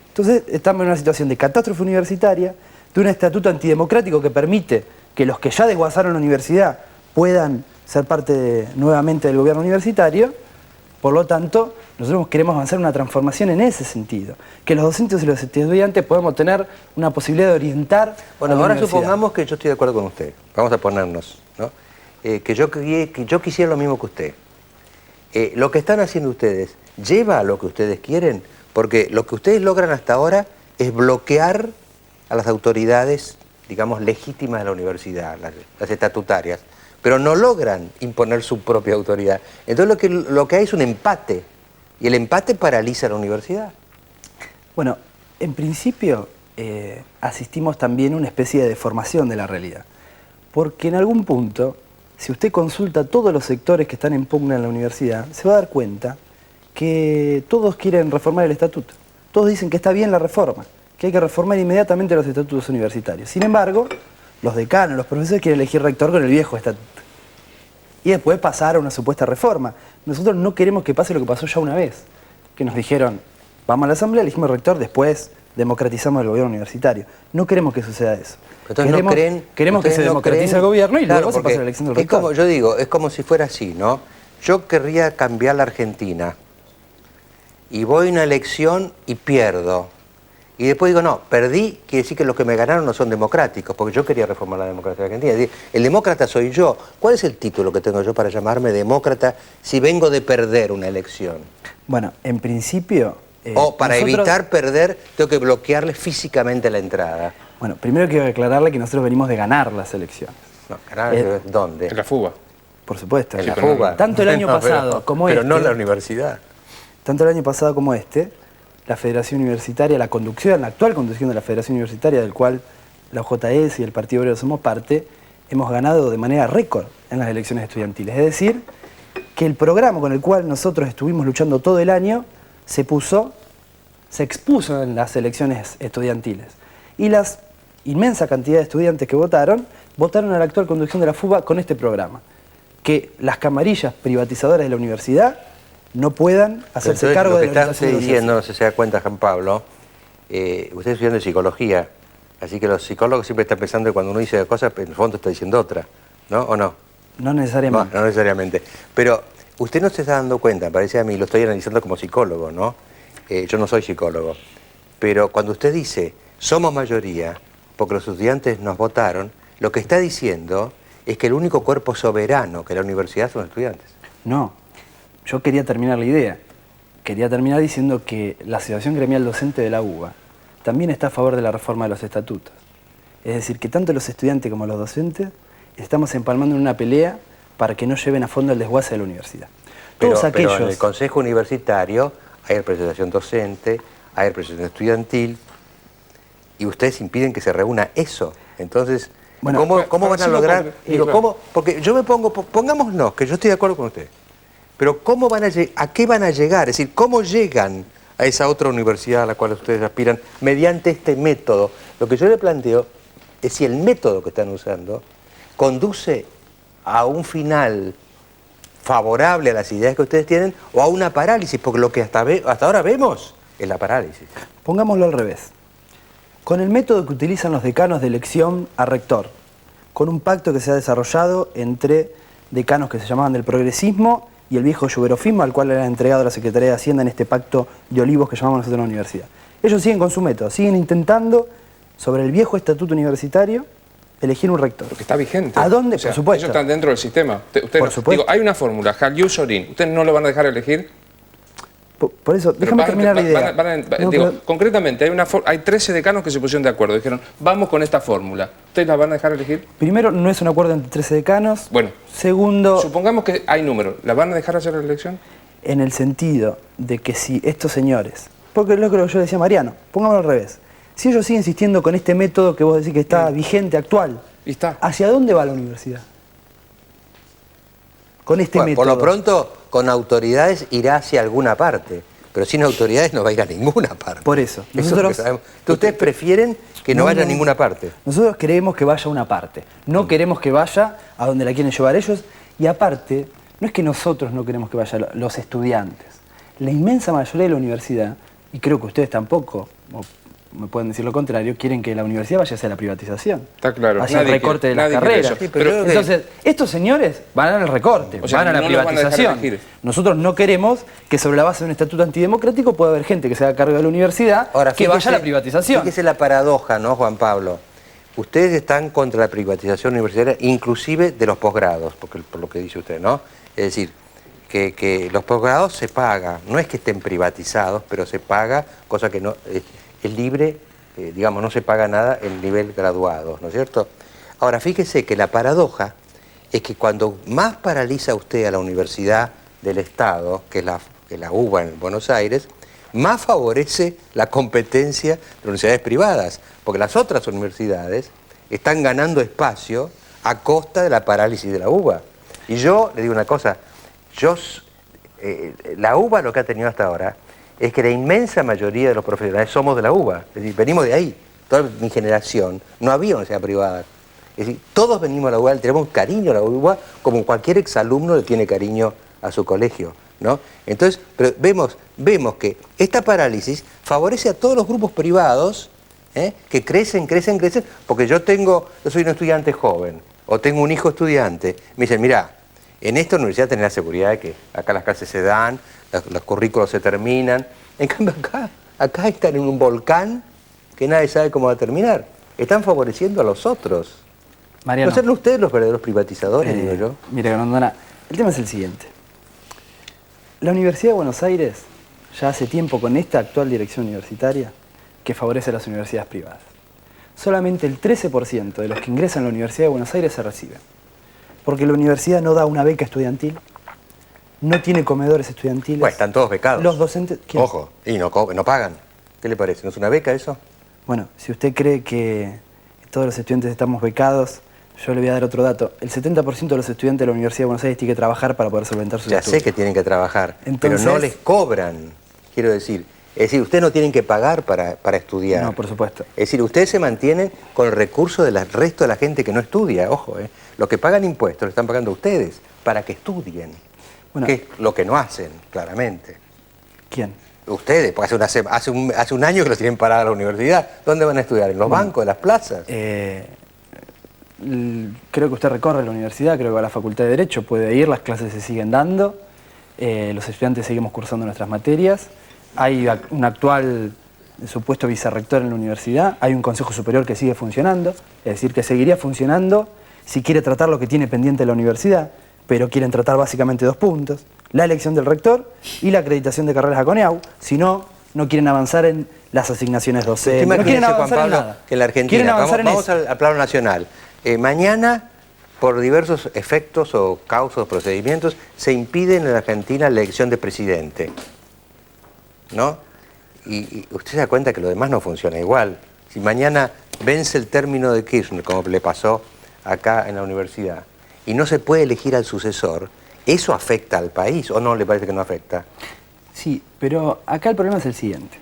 Entonces estamos en una situación de catástrofe universitaria, de un estatuto antidemocrático que permite que los que ya desguazaron la universidad puedan ser parte nuevamente del gobierno universitario. Por lo tanto, nosotros queremos avanzar una transformación en ese sentido, que los docentes y los estudiantes podamos tener una posibilidad de orientar. Bueno, a la ahora universidad. supongamos que yo estoy de acuerdo con usted, vamos a ponernos, ¿no? Que yo quisiera lo mismo que usted. Lo que están haciendo ustedes, ¿lleva a lo que ustedes quieren? Porque lo que ustedes logran hasta ahora es bloquear a las autoridades, digamos, legítimas de la universidad, las estatutarias, pero no logran imponer su propia autoridad. Entonces lo que hay es un empate, y el empate paraliza a la universidad. Bueno, en principio asistimos también a una especie de deformación de la realidad, porque en algún punto, si usted consulta a todos los sectores que están en pugna en la universidad, se va a dar cuenta que todos quieren reformar el estatuto. Todos dicen que está bien la reforma, que hay que reformar inmediatamente los estatutos universitarios. Sin embargo, los decanos, los profesores quieren elegir rector con el viejo estatuto. Y después pasar a una supuesta reforma. Nosotros no queremos que pase lo que pasó ya una vez, que nos dijeron, vamos a la asamblea, elegimos rector, después democratizamos el gobierno universitario. No queremos que suceda eso. Entonces queremos que se democratice el gobierno y luego se pase la elección del rector. Es como, yo digo, es como si fuera así, ¿no? Yo querría cambiar la Argentina y voy a una elección y pierdo. Y después digo, no, perdí, quiere decir que los que me ganaron no son democráticos, porque yo quería reformar la democracia de Argentina. Es decir, el demócrata soy yo. ¿Cuál es el título que tengo yo para llamarme demócrata si vengo de perder una elección? Bueno, en principio... o para evitar perder, tengo que bloquearle físicamente la entrada. Bueno, primero quiero aclararle que nosotros venimos de ganar las elecciones. No, ganar, ¿dónde? En la fuga. Por supuesto. En la fuga. Tanto el año pasado como este... Pero no en la universidad. Tanto el año pasado como este, la Federación Universitaria, la actual conducción de la Federación Universitaria, del cual la JS y el Partido Obrero somos parte, hemos ganado de manera récord en las elecciones estudiantiles. Es decir, que el programa con el cual nosotros estuvimos luchando todo el año se expuso en las elecciones estudiantiles. Y la inmensa cantidad de estudiantes que votaron a la actual conducción de la FUBA con este programa. Que las camarillas privatizadoras de la universidad no puedan hacerse Entonces, cargo de la lo que orientación está de la diciendo, no sé si se da cuenta, Juan Pablo, usted está estudiando psicología, así que los psicólogos siempre están pensando que cuando uno dice cosas, en el fondo está diciendo otra, ¿no? ¿O no? No necesariamente. No necesariamente. Pero usted no se está dando cuenta, me parece a mí, lo estoy analizando como psicólogo, ¿no? Yo no soy psicólogo. Pero cuando usted dice, somos mayoría, porque los estudiantes nos votaron, lo que está diciendo es que el único cuerpo soberano que la universidad son los estudiantes. No, yo quería terminar la idea. Quería terminar diciendo que la Asociación Gremial Docente de la UBA también está a favor de la reforma de los estatutos. Es decir, que tanto los estudiantes como los docentes estamos empalmando en una pelea para que no lleven a fondo el desguace de la universidad. Pero en el Consejo Universitario hay representación docente, hay representación estudiantil, y ustedes impiden que se reúna eso. Entonces, bueno, ¿cómo van a lograr? Porque yo me pongo, pongámonos que yo estoy de acuerdo con usted, pero ¿a qué van a llegar? Es decir, ¿cómo llegan a esa otra universidad a la cual ustedes aspiran mediante este método? Lo que yo le planteo es si el método que están usando conduce a un final favorable a las ideas que ustedes tienen o a una parálisis, porque lo que hasta ahora vemos es la parálisis. Pongámoslo al revés. Con el método que utilizan los decanos de elección a rector, con un pacto que se ha desarrollado entre decanos que se llamaban del progresismo y el viejo yuberofismo, al cual le han entregado la Secretaría de Hacienda en este pacto de olivos que llamamos nosotros en la universidad. Ellos siguen con su método, siguen intentando, sobre el viejo estatuto universitario, elegir un rector. Porque está vigente. ¿A dónde? O sea, por supuesto. ellos están dentro del sistema. Por supuesto. Digo, hay una fórmula, Hallyu Sorin. ¿Ustedes no lo van a dejar elegir? Por eso, déjame terminar la idea. Digo, concretamente, hay 13 decanos que se pusieron de acuerdo. Dijeron, vamos con esta fórmula. ¿Ustedes la van a dejar elegir? Primero, no es un acuerdo entre 13 decanos. Bueno. Segundo, Supongamos que hay números. ¿La van a dejar hacer la elección? en el sentido de que si estos señores, porque es lo que yo decía Mariano, pongámoslo al revés, si ellos siguen insistiendo con este método que vos decís que está vigente, actual, Y está. ¿hacia dónde va la universidad? Con este Bueno, método. por lo pronto, con autoridades irá hacia alguna parte, pero sin autoridades no va a ir a ninguna parte. Por eso. Eso es lo que sabemos. Ustedes prefieren que no vaya a ninguna parte. Nosotros queremos que vaya a una parte. No queremos que vaya a donde la quieren llevar ellos. Y aparte, no es que nosotros no queremos que vayan los estudiantes. La inmensa mayoría de la universidad, y creo que ustedes tampoco, o me pueden decir lo contrario, quieren que la universidad vaya hacia la privatización. Está claro. Hacia el recorte de las nadie quiere carreras. eso. Sí, pero Entonces, estos señores van al recorte, O sea, van a la no los van a dejar privatización. elegir. Nosotros no queremos que sobre la base de un estatuto antidemocrático pueda haber gente que se haga cargo de la universidad Ahora, que vaya a la privatización. Fíjese la paradoja, ¿no, Juan Pablo? Ustedes están contra la privatización universitaria, inclusive de los posgrados, por lo que dice usted, ¿no? Es decir, que los posgrados se paga, no es que estén privatizados, pero se paga, cosa que no es libre, digamos, no se paga nada en nivel graduados, ¿no es cierto? Ahora, fíjese que la paradoja es que cuando más paraliza usted a la universidad del Estado, que es la UBA en Buenos Aires, más favorece la competencia de las universidades privadas, porque las otras universidades están ganando espacio a costa de la parálisis de la UBA. Y yo le digo una cosa, la UBA lo que ha tenido hasta ahora es que la inmensa mayoría de los profesionales somos de la UBA, es decir, venimos de ahí. Toda mi generación no había universidad privada. Es decir, todos venimos a la UBA, tenemos cariño a la UBA, como cualquier exalumno le tiene cariño a su colegio, ¿no? Entonces, pero vemos que esta parálisis favorece a todos los grupos privados que crecen, porque yo soy un estudiante joven, o tengo un hijo estudiante, me dicen, mira, en esta universidad tenés la seguridad de que acá las clases se dan, los currículos se terminan, en cambio acá están en un volcán que nadie sabe cómo va a terminar, están favoreciendo a los otros. Mariano, ¿No serán ustedes los verdaderos privatizadores, digo yo? Mire, Grondona, el tema es el siguiente. La Universidad de Buenos Aires ya hace tiempo con esta actual dirección universitaria que favorece a las universidades privadas. Solamente el 13% de los que ingresan a la Universidad de Buenos Aires se reciben. Porque la universidad no da una beca estudiantil, no tiene comedores estudiantiles. Bueno, están todos becados. Los docentes... ¿quién? Ojo, y no pagan. ¿Qué le parece? ¿No es una beca eso? Bueno, si usted cree que todos los estudiantes estamos becados, yo le voy a dar otro dato. El 70% de los estudiantes de la Universidad de Buenos Aires tiene que trabajar para poder solventar sus Ya estudios. sé que tienen que trabajar, Entonces- pero no les cobran, quiero decir. Es decir, ustedes no tienen que pagar para estudiar. No, por supuesto. Es decir, ustedes se mantienen con el recurso del resto de la gente que no estudia, ojo, Los que pagan impuestos lo están pagando ustedes para que estudien, Bueno. que es lo que no hacen, claramente. ¿Quién? Ustedes, porque hace un año que los tienen parada a la universidad. ¿Dónde van a estudiar? ¿En los bancos, en las plazas? Creo que usted recorre la universidad, creo que va a la Facultad de Derecho, puede ir, las clases se siguen dando, los estudiantes seguimos cursando nuestras materias, hay un actual supuesto vicerrector en la universidad, hay un consejo superior que sigue funcionando, es decir, que seguiría funcionando si quiere tratar lo que tiene pendiente la universidad, pero quieren tratar básicamente dos puntos, la elección del rector y la acreditación de carreras a CONEAU, si no, no quieren avanzar en las asignaciones docentes, no quieren Juan avanzar en Pablo, nada. que en la Argentina, Quieren avanzar en vamos eso. al plano nacional. Mañana, por diversos efectos o causas o procedimientos, se impide en la Argentina la elección de presidente, ¿no? Y usted se da cuenta que lo demás no funciona igual. Si mañana vence el término de Kirchner, como le pasó acá en la universidad, y no se puede elegir al sucesor, ¿eso afecta al país o no le parece que no afecta? Sí, pero acá el problema es el siguiente.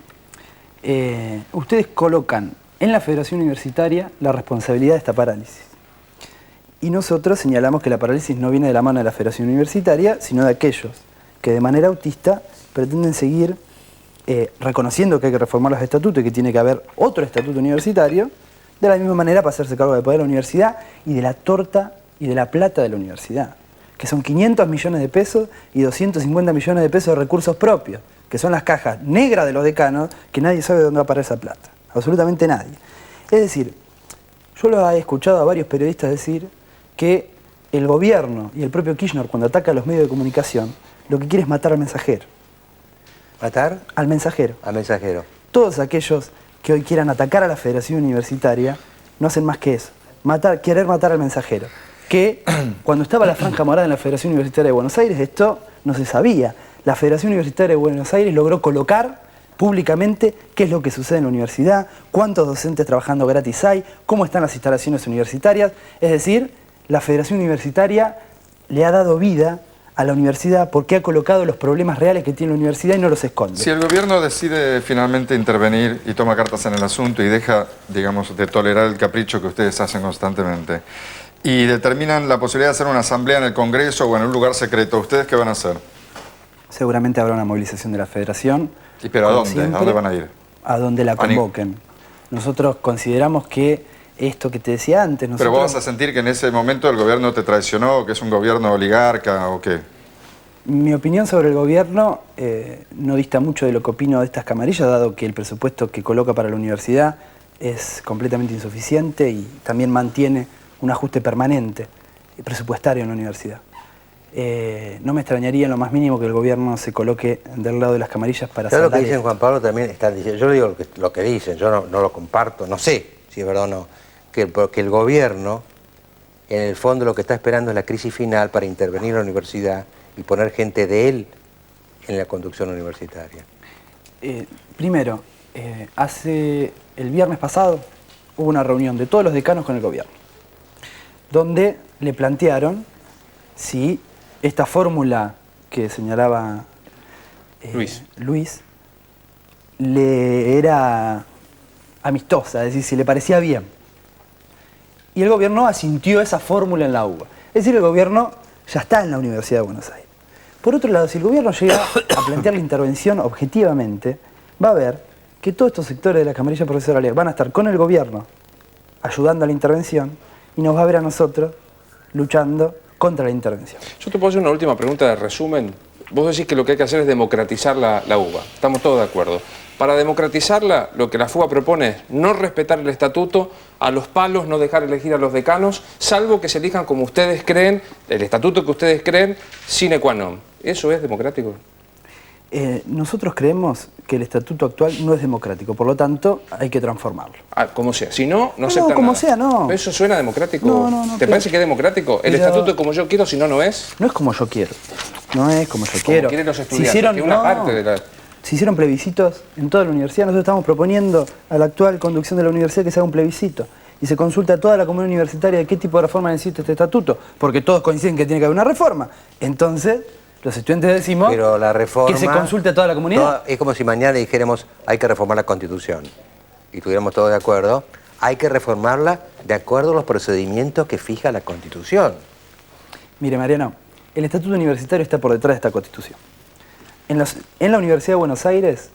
Ustedes colocan en la Federación Universitaria la responsabilidad de esta parálisis. Y nosotros señalamos que la parálisis no viene de la mano de la Federación Universitaria, sino de aquellos que de manera autista pretenden seguir reconociendo que hay que reformar los estatutos y que tiene que haber otro estatuto universitario, de la misma manera para hacerse cargo del poder de la universidad y de la torta y de la plata de la universidad, que son 500 millones de pesos y 250 millones de pesos de recursos propios, que son las cajas negras de los decanos, que nadie sabe de dónde va a parar esa plata, absolutamente nadie. Es decir, yo lo he escuchado a varios periodistas decir que el gobierno y el propio Kirchner, cuando ataca a los medios de comunicación, lo que quiere es matar al mensajero. ¿Matar? Al mensajero. Al mensajero. Todos aquellos que hoy quieran atacar a la Federación Universitaria no hacen más que eso, querer matar al mensajero. Que cuando estaba la franja morada en la Federación Universitaria de Buenos Aires, esto no se sabía. La Federación Universitaria de Buenos Aires logró colocar públicamente qué es lo que sucede en la universidad, cuántos docentes trabajando gratis hay, cómo están las instalaciones universitarias. Es decir, la Federación Universitaria le ha dado vida a la universidad porque ha colocado los problemas reales que tiene la universidad y no los esconde. Si el gobierno decide finalmente intervenir y toma cartas en el asunto y deja, digamos, de tolerar el capricho que ustedes hacen constantemente y determinan la posibilidad de hacer una asamblea en el Congreso o en un lugar secreto, ¿ustedes qué van a hacer? Seguramente habrá una movilización de la Federación. ¿Y pero a dónde? ¿A dónde van a ir? A donde la convoquen. Nosotros consideramos que esto que te decía antes... ¿Pero vos vas a sentir que en ese momento el gobierno te traicionó, que es un gobierno oligarca o qué? Mi opinión sobre el gobierno no dista mucho de lo que opino de estas camarillas, dado que el presupuesto que coloca para la universidad es completamente insuficiente y también mantiene un ajuste permanente presupuestario en la universidad. No me extrañaría en lo más mínimo que el gobierno se coloque del lado de las camarillas para Claro, lo que saldar dicen esto. Juan Pablo también están diciendo, yo digo lo que dicen, yo no lo comparto, no sé si es verdad o no, que el gobierno en el fondo lo que está esperando es la crisis final para intervenir en la universidad y poner gente de él en la conducción universitaria. Primero, el viernes pasado hubo una reunión de todos los decanos con el gobierno, donde le plantearon si esta fórmula que señalaba Luis le era amistosa, es decir, si le parecía bien. Y el gobierno asintió esa fórmula en la UBA. Es decir, el gobierno ya está en la Universidad de Buenos Aires. Por otro lado, si el gobierno llega a plantear la intervención objetivamente, va a ver que todos estos sectores de la camarilla profesional van a estar con el gobierno ayudando a la intervención y nos va a ver a nosotros luchando contra la intervención. Yo te puedo hacer una última pregunta de resumen. Vos decís que lo que hay que hacer es democratizar la UBA. Estamos todos de acuerdo. Para democratizarla, lo que la FUBA propone es no respetar el estatuto, a los palos no dejar elegir a los decanos, salvo que se elijan como ustedes creen, el estatuto que ustedes creen, sine qua non. ¿Eso es democrático? Nosotros creemos que el estatuto actual no es democrático, por lo tanto hay que transformarlo. Como sea. Si no, no aceptan como nada. sea, no. ¿Eso suena democrático? No, ¿Te parece que es democrático? ¿El Pero- estatuto es como yo quiero, si no, no es? No es como yo quiero. No es como yo Como quiero. quieren los estudiantes, hicieron, que una parte de la... Se hicieron plebiscitos en toda la universidad. Nosotros estamos proponiendo a la actual conducción de la universidad que se haga un plebiscito. Y se consulta a toda la comunidad universitaria de qué tipo de reforma necesita este estatuto. Porque todos coinciden que tiene que haber una reforma. Entonces, los estudiantes decimos Pero la reforma... que se consulte a toda la comunidad. Es como si mañana dijéramos hay que reformar la Constitución y estuviéramos todos de acuerdo. Hay que reformarla de acuerdo a los procedimientos que fija la Constitución. Mire, Mariano, el estatuto universitario está por detrás de esta Constitución. En la Universidad de Buenos Aires,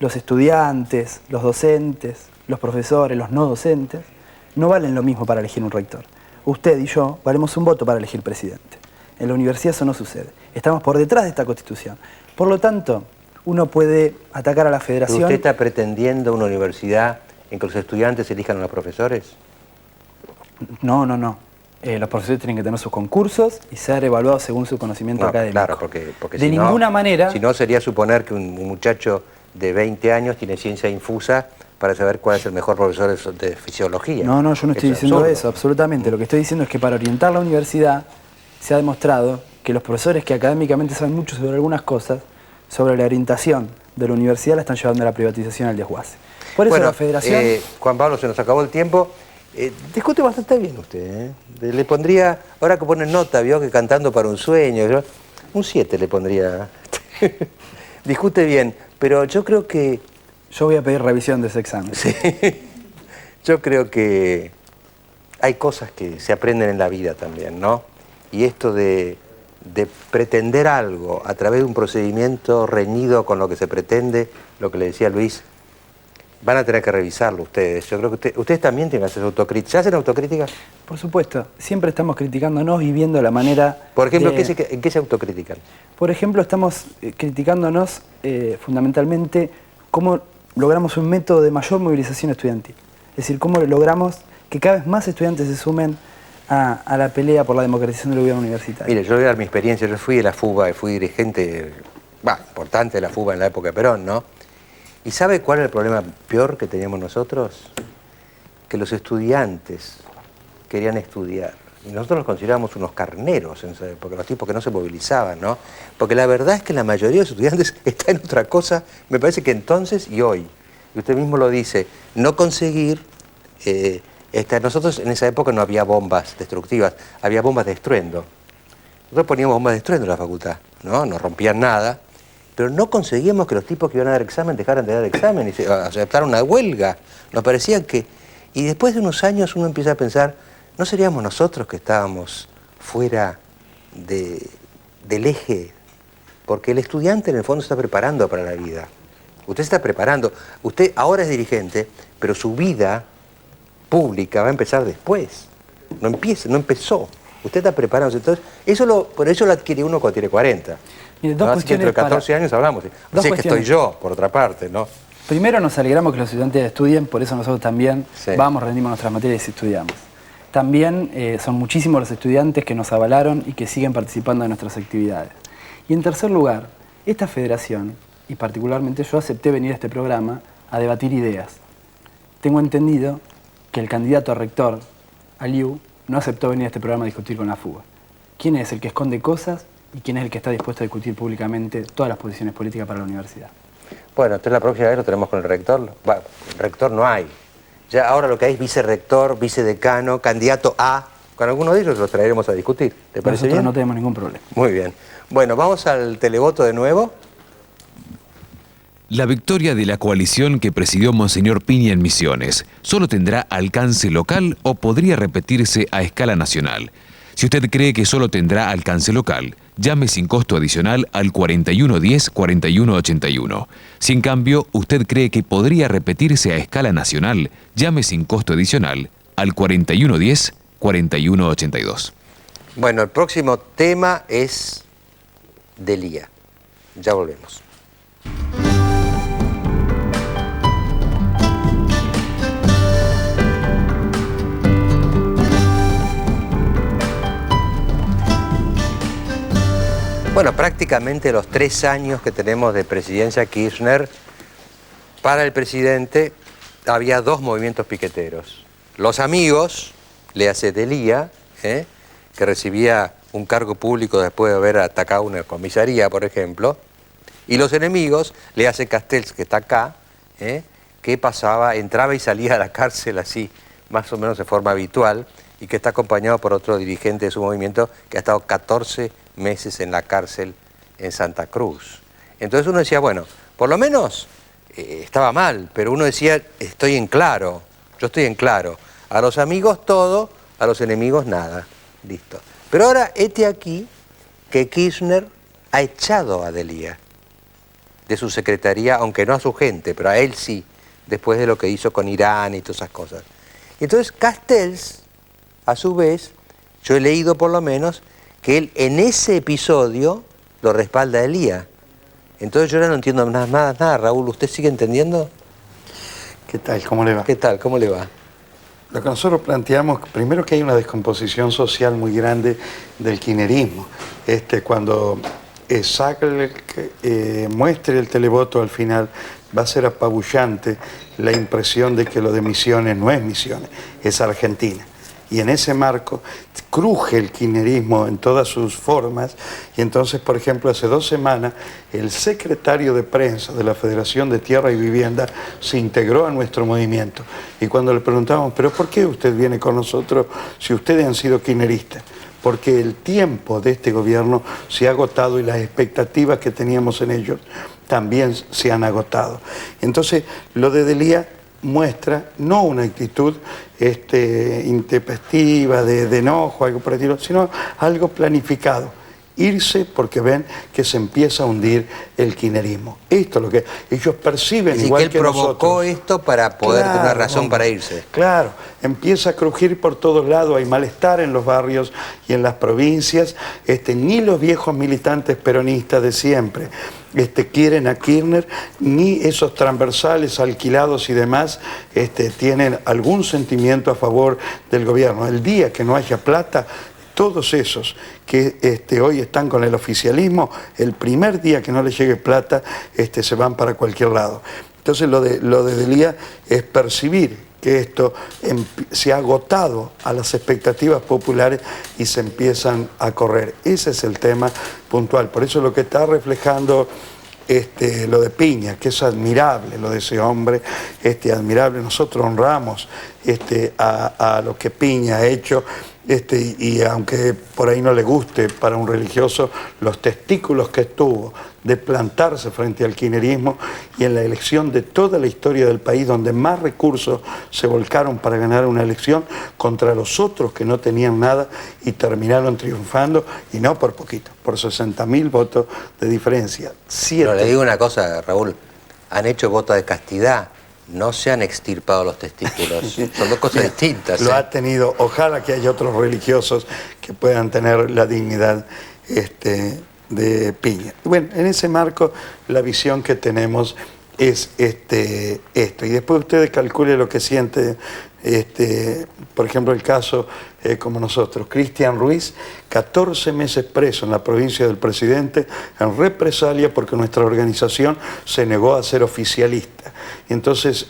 los estudiantes, los docentes, los profesores, los no docentes, no valen lo mismo para elegir un rector. Usted y yo valemos un voto para elegir presidente. En la universidad eso no sucede. Estamos por detrás de esta Constitución. Por lo tanto, uno puede atacar a la Federación... ¿Usted está pretendiendo una universidad en que los estudiantes elijan a los profesores? No. Los profesores tienen que tener sus concursos y ser evaluados según su conocimiento No, académico. claro, porque de si no- ninguna manera... Si no, sería suponer que un muchacho de 20 años tiene ciencia infusa para saber cuál es el mejor profesor de fisiología. No, yo no estoy diciendo absurdo. eso, absolutamente. Lo que estoy diciendo es que para orientar la universidad se ha demostrado que los profesores que académicamente saben mucho sobre algunas cosas, sobre la orientación de la universidad, la están llevando a la privatización al desguace. Por eso Bueno, la Federación... Juan Pablo, se nos acabó el tiempo. Discute bastante bien usted. Le pondría, ahora que pone nota, vio que cantando para un sueño, un 7 le pondría. Discute bien, pero yo creo que... Yo voy a pedir revisión de ese examen. Sí, yo creo que hay cosas que se aprenden en la vida también, ¿no? Y esto de de pretender algo a través de un procedimiento reñido con lo que se pretende, lo que le decía Luis, van a tener que revisarlo ustedes. Yo creo que ustedes también tienen que hacer autocrítica. ¿Se hacen autocrítica? Por supuesto, siempre estamos criticándonos y viendo la manera... Por ejemplo, ¿en qué se autocritican? Por ejemplo, estamos criticándonos fundamentalmente cómo logramos un método de mayor movilización estudiantil. Es decir, cómo logramos que cada vez más estudiantes se sumen a la pelea por la democratización del gobierno universitario. Mire, yo voy a dar mi experiencia. Yo fui de la FUBA, fui dirigente importante de la FUBA en la época de Perón, ¿no? ¿Y sabe cuál es el problema peor que teníamos nosotros? Que los estudiantes querían estudiar. Y nosotros los considerábamos unos carneros en esa época, los tipos que no se movilizaban, ¿no? Porque la verdad es que la mayoría de los estudiantes está en otra cosa, me parece que entonces y hoy. Y usted mismo lo dice, no conseguir... nosotros en esa época no había bombas destructivas, había bombas de estruendo. Nosotros poníamos bombas de estruendo en la facultad, ¿no? No rompían nada, pero no conseguíamos que los tipos que iban a dar examen dejaran de dar examen y se aceptaran una huelga. Nos parecía que... Y después de unos años uno empieza a pensar, ¿no seríamos nosotros que estábamos fuera del eje? Porque el estudiante en el fondo se está preparando para la vida. Usted se está preparando. Usted ahora es dirigente, pero su vida pública va a empezar después. No empezó. Usted está preparándose. Entonces, por eso lo adquiere uno cuando tiene 40. Mire, dos Así que entre 14 años hablamos. Así es que estoy yo, por otra parte, ¿no? Primero nos alegramos que los estudiantes estudien, por eso nosotros también vamos, rendimos nuestras materias y estudiamos. También son muchísimos los estudiantes que nos avalaron y que siguen participando en nuestras actividades. Y en tercer lugar, esta federación, y particularmente yo, acepté venir a este programa a debatir ideas. Tengo entendido que el candidato a rector, Aliu, no aceptó venir a este programa a discutir con la FUBA. ¿Quién es el que esconde cosas y quién es el que está dispuesto a discutir públicamente todas las posiciones políticas para la universidad? Bueno, entonces la próxima vez lo tenemos con el rector. Bueno, rector no hay. Ya ahora lo que hay es vicerrector, vicedecano, candidato a. Con alguno de ellos los traeremos a discutir. ¿Te parece Nosotros bien? no tenemos ningún problema. Muy bien. Bueno, vamos al televoto de nuevo. La victoria de la coalición que presidió Monseñor Piña en Misiones solo tendrá alcance local o podría repetirse a escala nacional. Si usted cree que solo tendrá alcance local, llame sin costo adicional al 4110-4181. Si en cambio usted cree que podría repetirse a escala nacional, llame sin costo adicional al 4110-4182. Bueno, el próximo tema es Delía. Ya volvemos. Bueno, prácticamente los 3 años que tenemos de presidencia Kirchner, para el presidente había 2 movimientos piqueteros. Los amigos, le hace Delía, que recibía un cargo público después de haber atacado una comisaría, por ejemplo, y los enemigos, le hace Castells, que está acá, que entraba y salía de la cárcel así, más o menos de forma habitual, y que está acompañado por otro dirigente de su movimiento que ha estado 14 meses en la cárcel en Santa Cruz. Entonces uno decía, bueno, por lo menos estaba mal, pero uno decía, estoy en claro, yo estoy en claro. A los amigos todo, a los enemigos nada. Listo. Pero ahora, aquí que Kirchner ha echado a Delía de su secretaría, aunque no a su gente, pero a él sí, después de lo que hizo con Irán y todas esas cosas. Y entonces Castells, a su vez, yo he leído por lo menos que él en ese episodio lo respalda a Delía. Entonces yo ahora no entiendo nada, Raúl. ¿Usted sigue entendiendo? ¿Qué tal? ¿Cómo le va? ¿Qué tal? ¿Cómo le va? Lo que nosotros planteamos, primero que hay una descomposición social muy grande del kirchnerismo. Cuando Sackler muestre el televoto al final, va a ser apabullante la impresión de que lo de Misiones no es Misiones, es Argentina. Y en ese marco cruje el kirchnerismo en todas sus formas. Y entonces, por ejemplo, hace 2 semanas, el secretario de prensa de la Federación de Tierra y Vivienda se integró a nuestro movimiento. Y cuando le preguntamos, ¿pero por qué usted viene con nosotros si ustedes han sido kirchneristas? Porque el tiempo de este gobierno se ha agotado y las expectativas que teníamos en ellos también se han agotado. Entonces, lo de Delía muestra no una actitud intempestiva, de enojo, algo por el estilo, sino algo planificado. irse porque ven que se empieza a hundir el kirchnerismo. Esto es lo que ellos perciben, Es decir, igual que él que provocó nosotros. esto para poder tener una razón hombre, para irse. Claro, empieza a crujir por todos lados, hay malestar en los barrios y en las provincias, ni los viejos militantes peronistas de siempre quieren a Kirchner, ni esos transversales alquilados y demás tienen algún sentimiento a favor del gobierno. El día que no haya plata, todos esos que hoy están con el oficialismo, el primer día que no les llegue plata, se van para cualquier lado. Entonces lo de Delía es percibir que esto se ha agotado a las expectativas populares y se empiezan a correr. Ese es el tema puntual. Por eso lo que está reflejando lo de Piña, que es admirable, lo de ese hombre, admirable. Nosotros honramos a lo que Piña ha hecho, y aunque por ahí no le guste para un religioso, los testículos que tuvo de plantarse frente al kirchnerismo y en la elección de toda la historia del país, donde más recursos se volcaron para ganar una elección contra los otros que no tenían nada y terminaron triunfando, y no por poquito, por 60.000 votos de diferencia. Pero le digo una cosa, Raúl, han hecho voto de castidad, no se han extirpado los testículos, son dos cosas distintas. Lo ha tenido, ojalá que haya otros religiosos que puedan tener la dignidad de Piña. Bueno, en ese marco la visión que tenemos es esto, y después ustedes calculen lo que siente, por ejemplo el caso como nosotros, Cristian Ruiz, 14 meses preso en la provincia del Presidente en represalia porque nuestra organización se negó a ser oficialista. Y entonces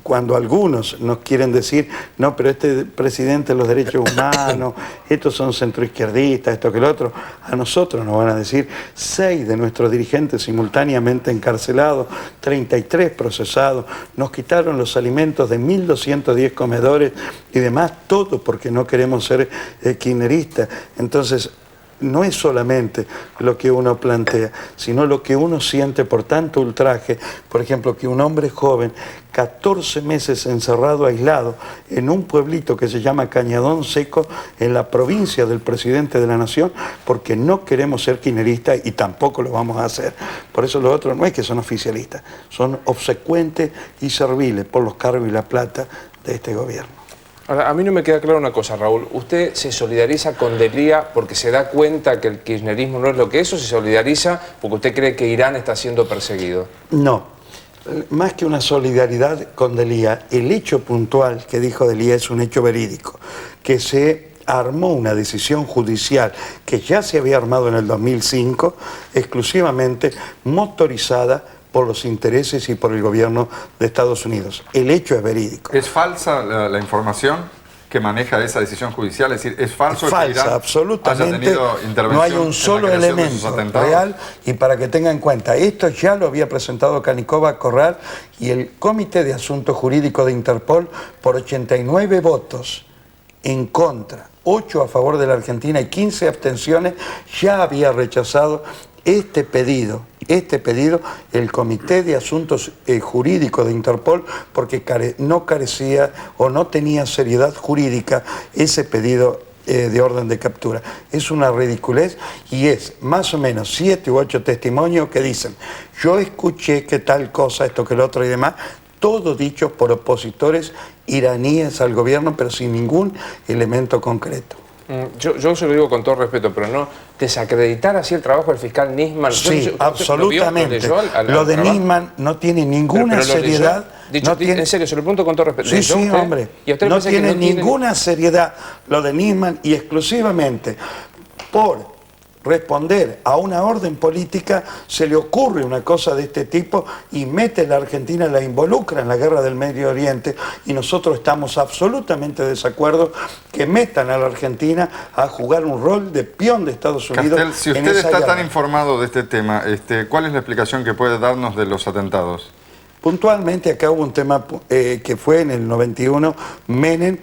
cuando algunos nos quieren decir, no, pero este presidente de los derechos humanos, estos son centroizquierdistas, esto que lo otro, a nosotros nos van a decir 6 de nuestros dirigentes simultáneamente encarcelados, 33 procesados, nos quitaron los alimentos de 1.210 comedores y demás, todo porque no queremos ser kirchneristas. Entonces, no es solamente lo que uno plantea, sino lo que uno siente por tanto ultraje. Por ejemplo, que un hombre joven, 14 meses encerrado, aislado, en un pueblito que se llama Cañadón Seco, en la provincia del Presidente de la Nación, porque no queremos ser kirchneristas y tampoco lo vamos a hacer. Por eso los otros no es que son oficialistas, son obsecuentes y serviles por los cargos y la plata de este gobierno. Ahora, a mí no me queda claro una cosa, Raúl. ¿Usted se solidariza con Delía porque se da cuenta que el kirchnerismo no es lo que es, o se solidariza porque usted cree que Irán está siendo perseguido? No, más que una solidaridad con Delía, el hecho puntual que dijo Delía es un hecho verídico, que se armó una decisión judicial que ya se había armado en el 2005, exclusivamente motorizada por los intereses y por el gobierno de Estados Unidos. El hecho es verídico. ¿Es falsa la información que maneja esa decisión judicial? Es decir, ¿es falso que Irán absolutamente haya tenido intervención? No hay un solo elemento real, y para que tengan en cuenta, esto ya lo había presentado Canicova Corral y el Comité de Asuntos Jurídicos de Interpol por 89 votos en contra, 8 a favor de la Argentina y 15 abstenciones, ya había rechazado este pedido, el Comité de Asuntos Jurídicos de Interpol, porque no carecía o no tenía seriedad jurídica ese pedido de orden de captura. Es una ridiculez, y es más o menos 7 u 8 testimonios que dicen, yo escuché que tal cosa, esto que lo otro y demás, todo dicho por opositores iraníes al gobierno, pero sin ningún elemento concreto. Yo se lo digo con todo respeto, pero no desacreditar así el trabajo del fiscal Nisman. Sí, absolutamente. Lo de Nisman no tiene ninguna seriedad. En serio, se lo pregunto con todo respeto. Sí, sí, hombre. No tiene ninguna seriedad lo de Nisman, y exclusivamente por responder a una orden política se le ocurre una cosa de este tipo y mete a la Argentina, la involucra en la guerra del Medio Oriente, y nosotros estamos absolutamente de desacuerdo que metan a la Argentina a jugar un rol de peón de Estados Unidos. Castel, si usted está tan informado de este tema, ¿cuál es la explicación que puede darnos de los atentados? Puntualmente acá hubo un tema que fue en el 91, Menem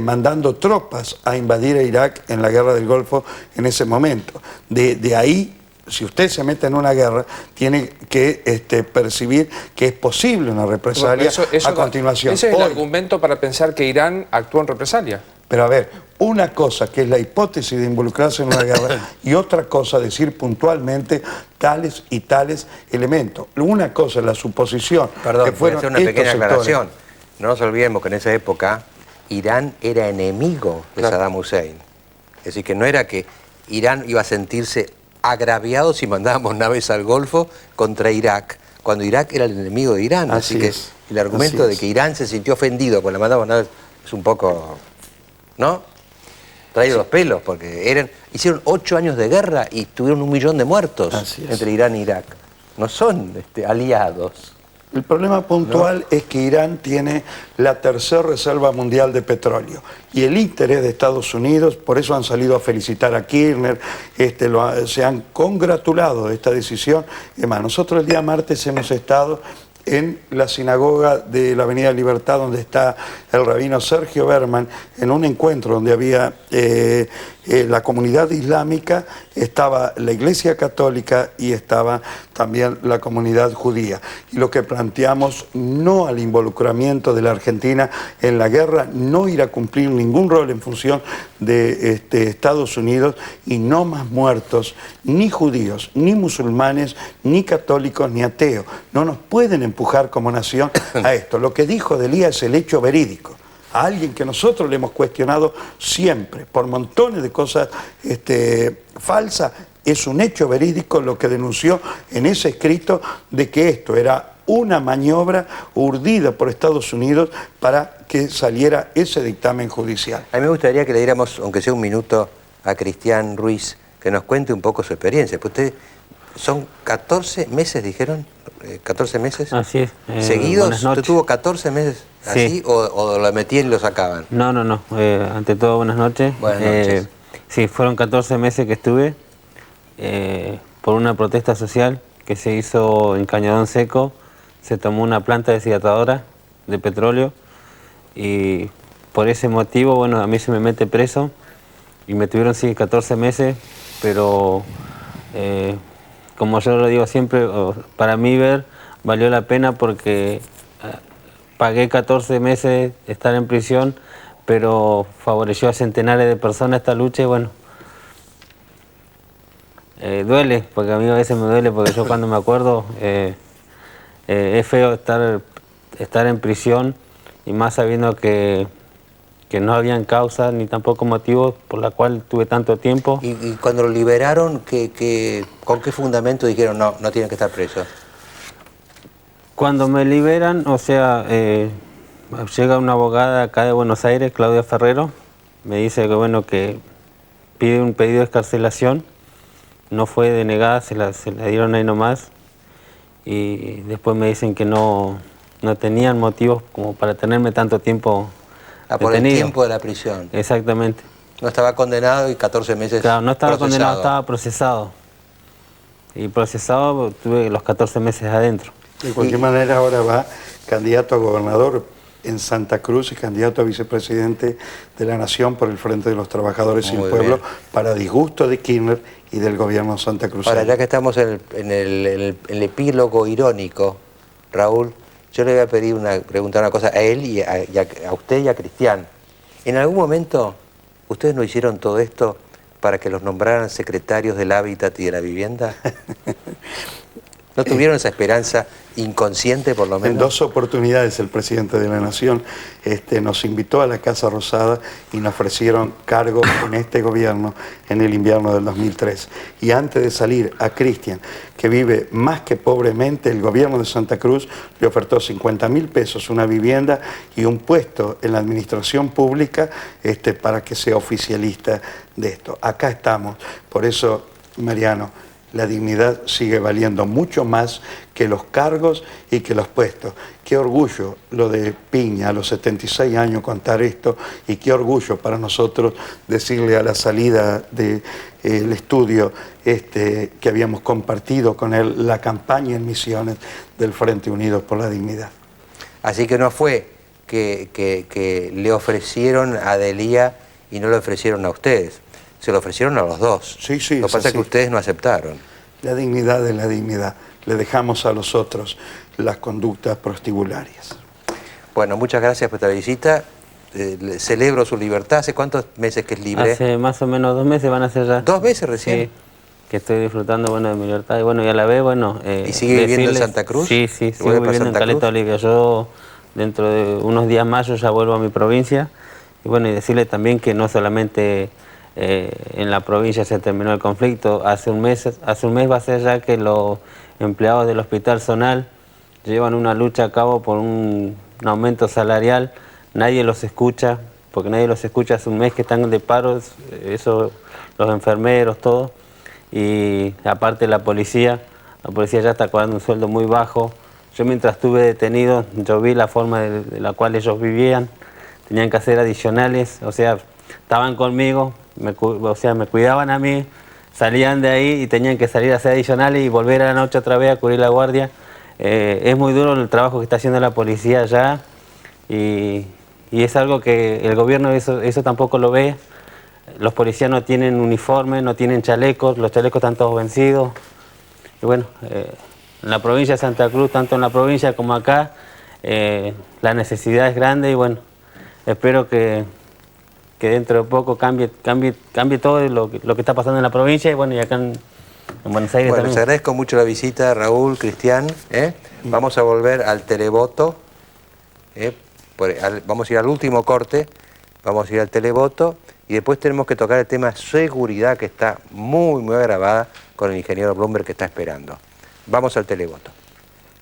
mandando tropas a invadir a Irak en la guerra del Golfo en ese momento. De ahí, si usted se mete en una guerra, tiene que percibir que es posible una represalia a continuación. ¿Ese es el argumento para pensar que Irán actuó en represalia? Pero a ver, una cosa que es la hipótesis de involucrarse en una guerra y otra cosa decir puntualmente tales y tales elementos. Una cosa es la suposición Perdón, que voy a fueron hacer una estos pequeña sectores. aclaración. No nos olvidemos que en esa época Irán era enemigo de Claro. Saddam Hussein. Es decir, que no era que Irán iba a sentirse agraviado si mandábamos naves al Golfo contra Irak, cuando Irak era el enemigo de Irán. Así Así que es, el argumento así de es. que Irán se sintió ofendido cuando le mandamos naves es un poco, ¿no? Traído los pelos, porque hicieron 8 años de guerra y tuvieron 1 millón de muertos Así es. entre Irán e Irak. No son aliados. El problema puntual es que Irán tiene la tercera reserva mundial de petróleo y el interés de Estados Unidos, por eso han salido a felicitar a Kirchner, se han congratulado de esta decisión. Además, nosotros el día martes hemos estado en la sinagoga de la Avenida Libertad, donde está el rabino Sergio Berman, en un encuentro donde había la comunidad islámica, estaba la Iglesia Católica y estaba también la comunidad judía. Y lo que planteamos, no al involucramiento de la Argentina en la guerra, no ir a cumplir ningún rol en función de Estados Unidos y no más muertos, ni judíos, ni musulmanes, ni católicos, ni ateos. No nos pueden empujar como nación a esto. Lo que dijo Delía es el hecho verídico. A alguien que nosotros le hemos cuestionado siempre, por montones de cosas falsas, es un hecho verídico lo que denunció en ese escrito de que esto era una maniobra urdida por Estados Unidos para que saliera ese dictamen judicial. A mí me gustaría que le diéramos, aunque sea un minuto, a Cristian Ruiz, que nos cuente un poco su experiencia. Pues ustedes son 14 meses, dijeron, 14 meses. Así es. ¿Seguidos? Buenas noches. ¿Usted tuvo 14 meses así Sí. o lo metían y lo sacaban? No. Ante todo, buenas noches. Buenas noches. Sí, fueron 14 meses que estuve por una protesta social que se hizo en Cañadón Seco. Se tomó una planta deshidratadora de petróleo y por ese motivo, bueno, a mí se me mete preso y me tuvieron, sí, 14 meses, pero como yo lo digo siempre, para mí valió la pena porque pagué 14 meses estar en prisión, pero favoreció a centenares de personas esta lucha y bueno, duele, porque a mí a veces me duele, porque yo cuando me acuerdo, es feo estar en prisión y más sabiendo que no habían causas ni tampoco motivos por la cual tuve tanto tiempo. Y cuando lo liberaron, ¿con qué fundamento dijeron no tienen que estar presos? Cuando me liberan, o sea, llega una abogada acá de Buenos Aires, Claudia Ferrero, me dice que bueno, que pide un pedido de excarcelación, no fue denegada, se la dieron ahí nomás, y después me dicen que no tenían motivos como para tenerme tanto tiempo Por el detenido. tiempo de la prisión. Exactamente. No estaba condenado y 14 meses Claro, no estaba procesado. condenado, estaba procesado. Y procesado tuve los 14 meses adentro. De cualquier manera, ahora va candidato a gobernador en Santa Cruz y candidato a vicepresidente de la Nación por el Frente de los Trabajadores Sin Muy Pueblo, bien. para disgusto de Kirchner y del gobierno Santa Cruz. Ahora, ya que estamos en el epílogo irónico, Raúl, yo le voy a preguntar una cosa a él y a usted y a Cristian. ¿En algún momento ustedes no hicieron todo esto para que los nombraran secretarios del hábitat y de la vivienda? ¿No tuvieron esa esperanza inconsciente, por lo En menos? 2 oportunidades el presidente de la Nación nos invitó a la Casa Rosada y nos ofrecieron cargos en este gobierno en el invierno del 2003. Y antes de salir a Cristian, que vive más que pobremente, el gobierno de Santa Cruz le ofertó 50.000 pesos, una vivienda y un puesto en la administración pública para que sea oficialista de esto. Acá estamos. Por eso, Mariano, la dignidad sigue valiendo mucho más que los cargos y que los puestos. Qué orgullo lo de Piña a los 76 años contar esto y qué orgullo para nosotros decirle a la salida del estudio que habíamos compartido con él la campaña en Misiones del Frente Unidos por la Dignidad. Así que no fue que le ofrecieron a Delía y no le ofrecieron a ustedes. Se lo ofrecieron a los dos. Sí, sí, Lo que es pasa es así. que ustedes no aceptaron. La dignidad es la dignidad. Le dejamos a los otros las conductas prostibularias. Bueno, muchas gracias por esta visita celebro su libertad. ¿Hace cuántos meses que es libre? Hace más o menos 2 meses van a ser ya. ¿2 meses recién? Sí, que estoy disfrutando, bueno, de mi libertad. Y bueno, y a la vez, bueno... ¿Y sigue viviendo en Santa Cruz? Sí, sigo viviendo en Caleta Olivia. Yo, dentro de unos días más, yo ya vuelvo a mi provincia. Y bueno, y decirle también que no solamente en la provincia se terminó el conflicto. Hace un mes va a ser ya que los empleados del Hospital Zonal llevan una lucha a cabo por un aumento salarial. Nadie los escucha, porque nadie los escucha. Hace un mes que están de paro, eso, los enfermeros, todo. Y aparte la policía ya está cobrando un sueldo muy bajo. Yo mientras estuve detenido, yo vi la forma de la cual ellos vivían. Tenían que hacer adicionales, o sea, estaban conmigo, me cuidaban a mí, salían de ahí y tenían que salir a hacer adicionales y volver a la noche otra vez a cubrir la guardia. Es muy duro el trabajo que está haciendo la policía allá y es algo que el gobierno eso tampoco lo ve. Los policías no tienen uniforme, no tienen chalecos, los chalecos están todos vencidos. Y bueno, en la provincia de Santa Cruz, tanto en la provincia como acá, la necesidad es grande y bueno, espero que dentro de poco cambie todo lo que está pasando en la provincia y bueno, y acá en Buenos Aires bueno, también. les agradezco mucho la visita, Raúl, Cristian. Vamos a volver al televoto. Vamos a ir al último corte, vamos a ir al televoto y después tenemos que tocar el tema seguridad que está muy, muy agravada con el ingeniero Blumberg que está esperando. Vamos al televoto.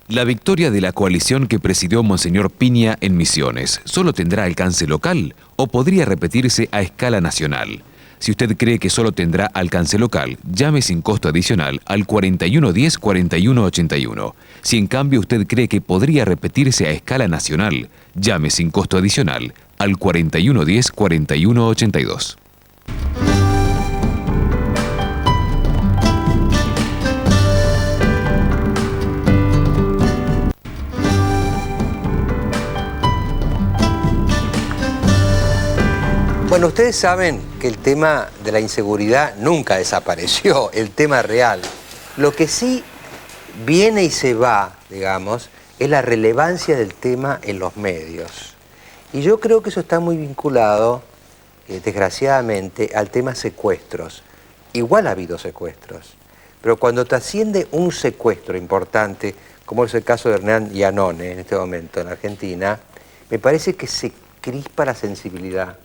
La victoria de la coalición que presidió Monseñor Piña en Misiones solo tendrá alcance local o podría repetirse a escala nacional. Si usted cree que solo tendrá alcance local, llame sin costo adicional al 4110-4181. Si en cambio usted cree que podría repetirse a escala nacional, llame sin costo adicional al 4110-4182. Bueno, ustedes saben que el tema de la inseguridad nunca desapareció, el tema real. Lo que sí viene y se va, digamos, es la relevancia del tema en los medios. Y yo creo que eso está muy vinculado, desgraciadamente, al tema secuestros. Igual ha habido secuestros, pero cuando trasciende un secuestro importante, como es el caso de Hernán Iannone en este momento en Argentina, me parece que se crispa la sensibilidad,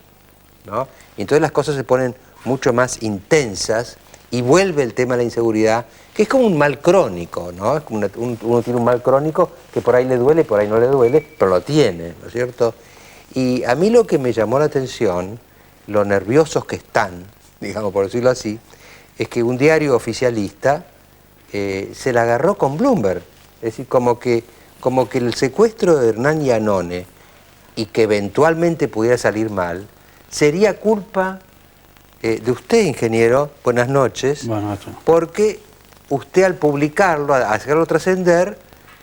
¿no? Y entonces las cosas se ponen mucho más intensas y vuelve el tema de la inseguridad, que es como un mal crónico, ¿no? Es como uno tiene un mal crónico que por ahí le duele, por ahí no le duele, pero lo tiene, ¿no es cierto? Y a mí lo que me llamó la atención, lo nerviosos que están, digamos por decirlo así, es que un diario oficialista se la agarró con Bloomberg. Es decir, como que el secuestro de Hernán Iannone y que eventualmente pudiera salir mal, sería culpa de usted, ingeniero, buenas noches, porque usted al publicarlo, al hacerlo trascender,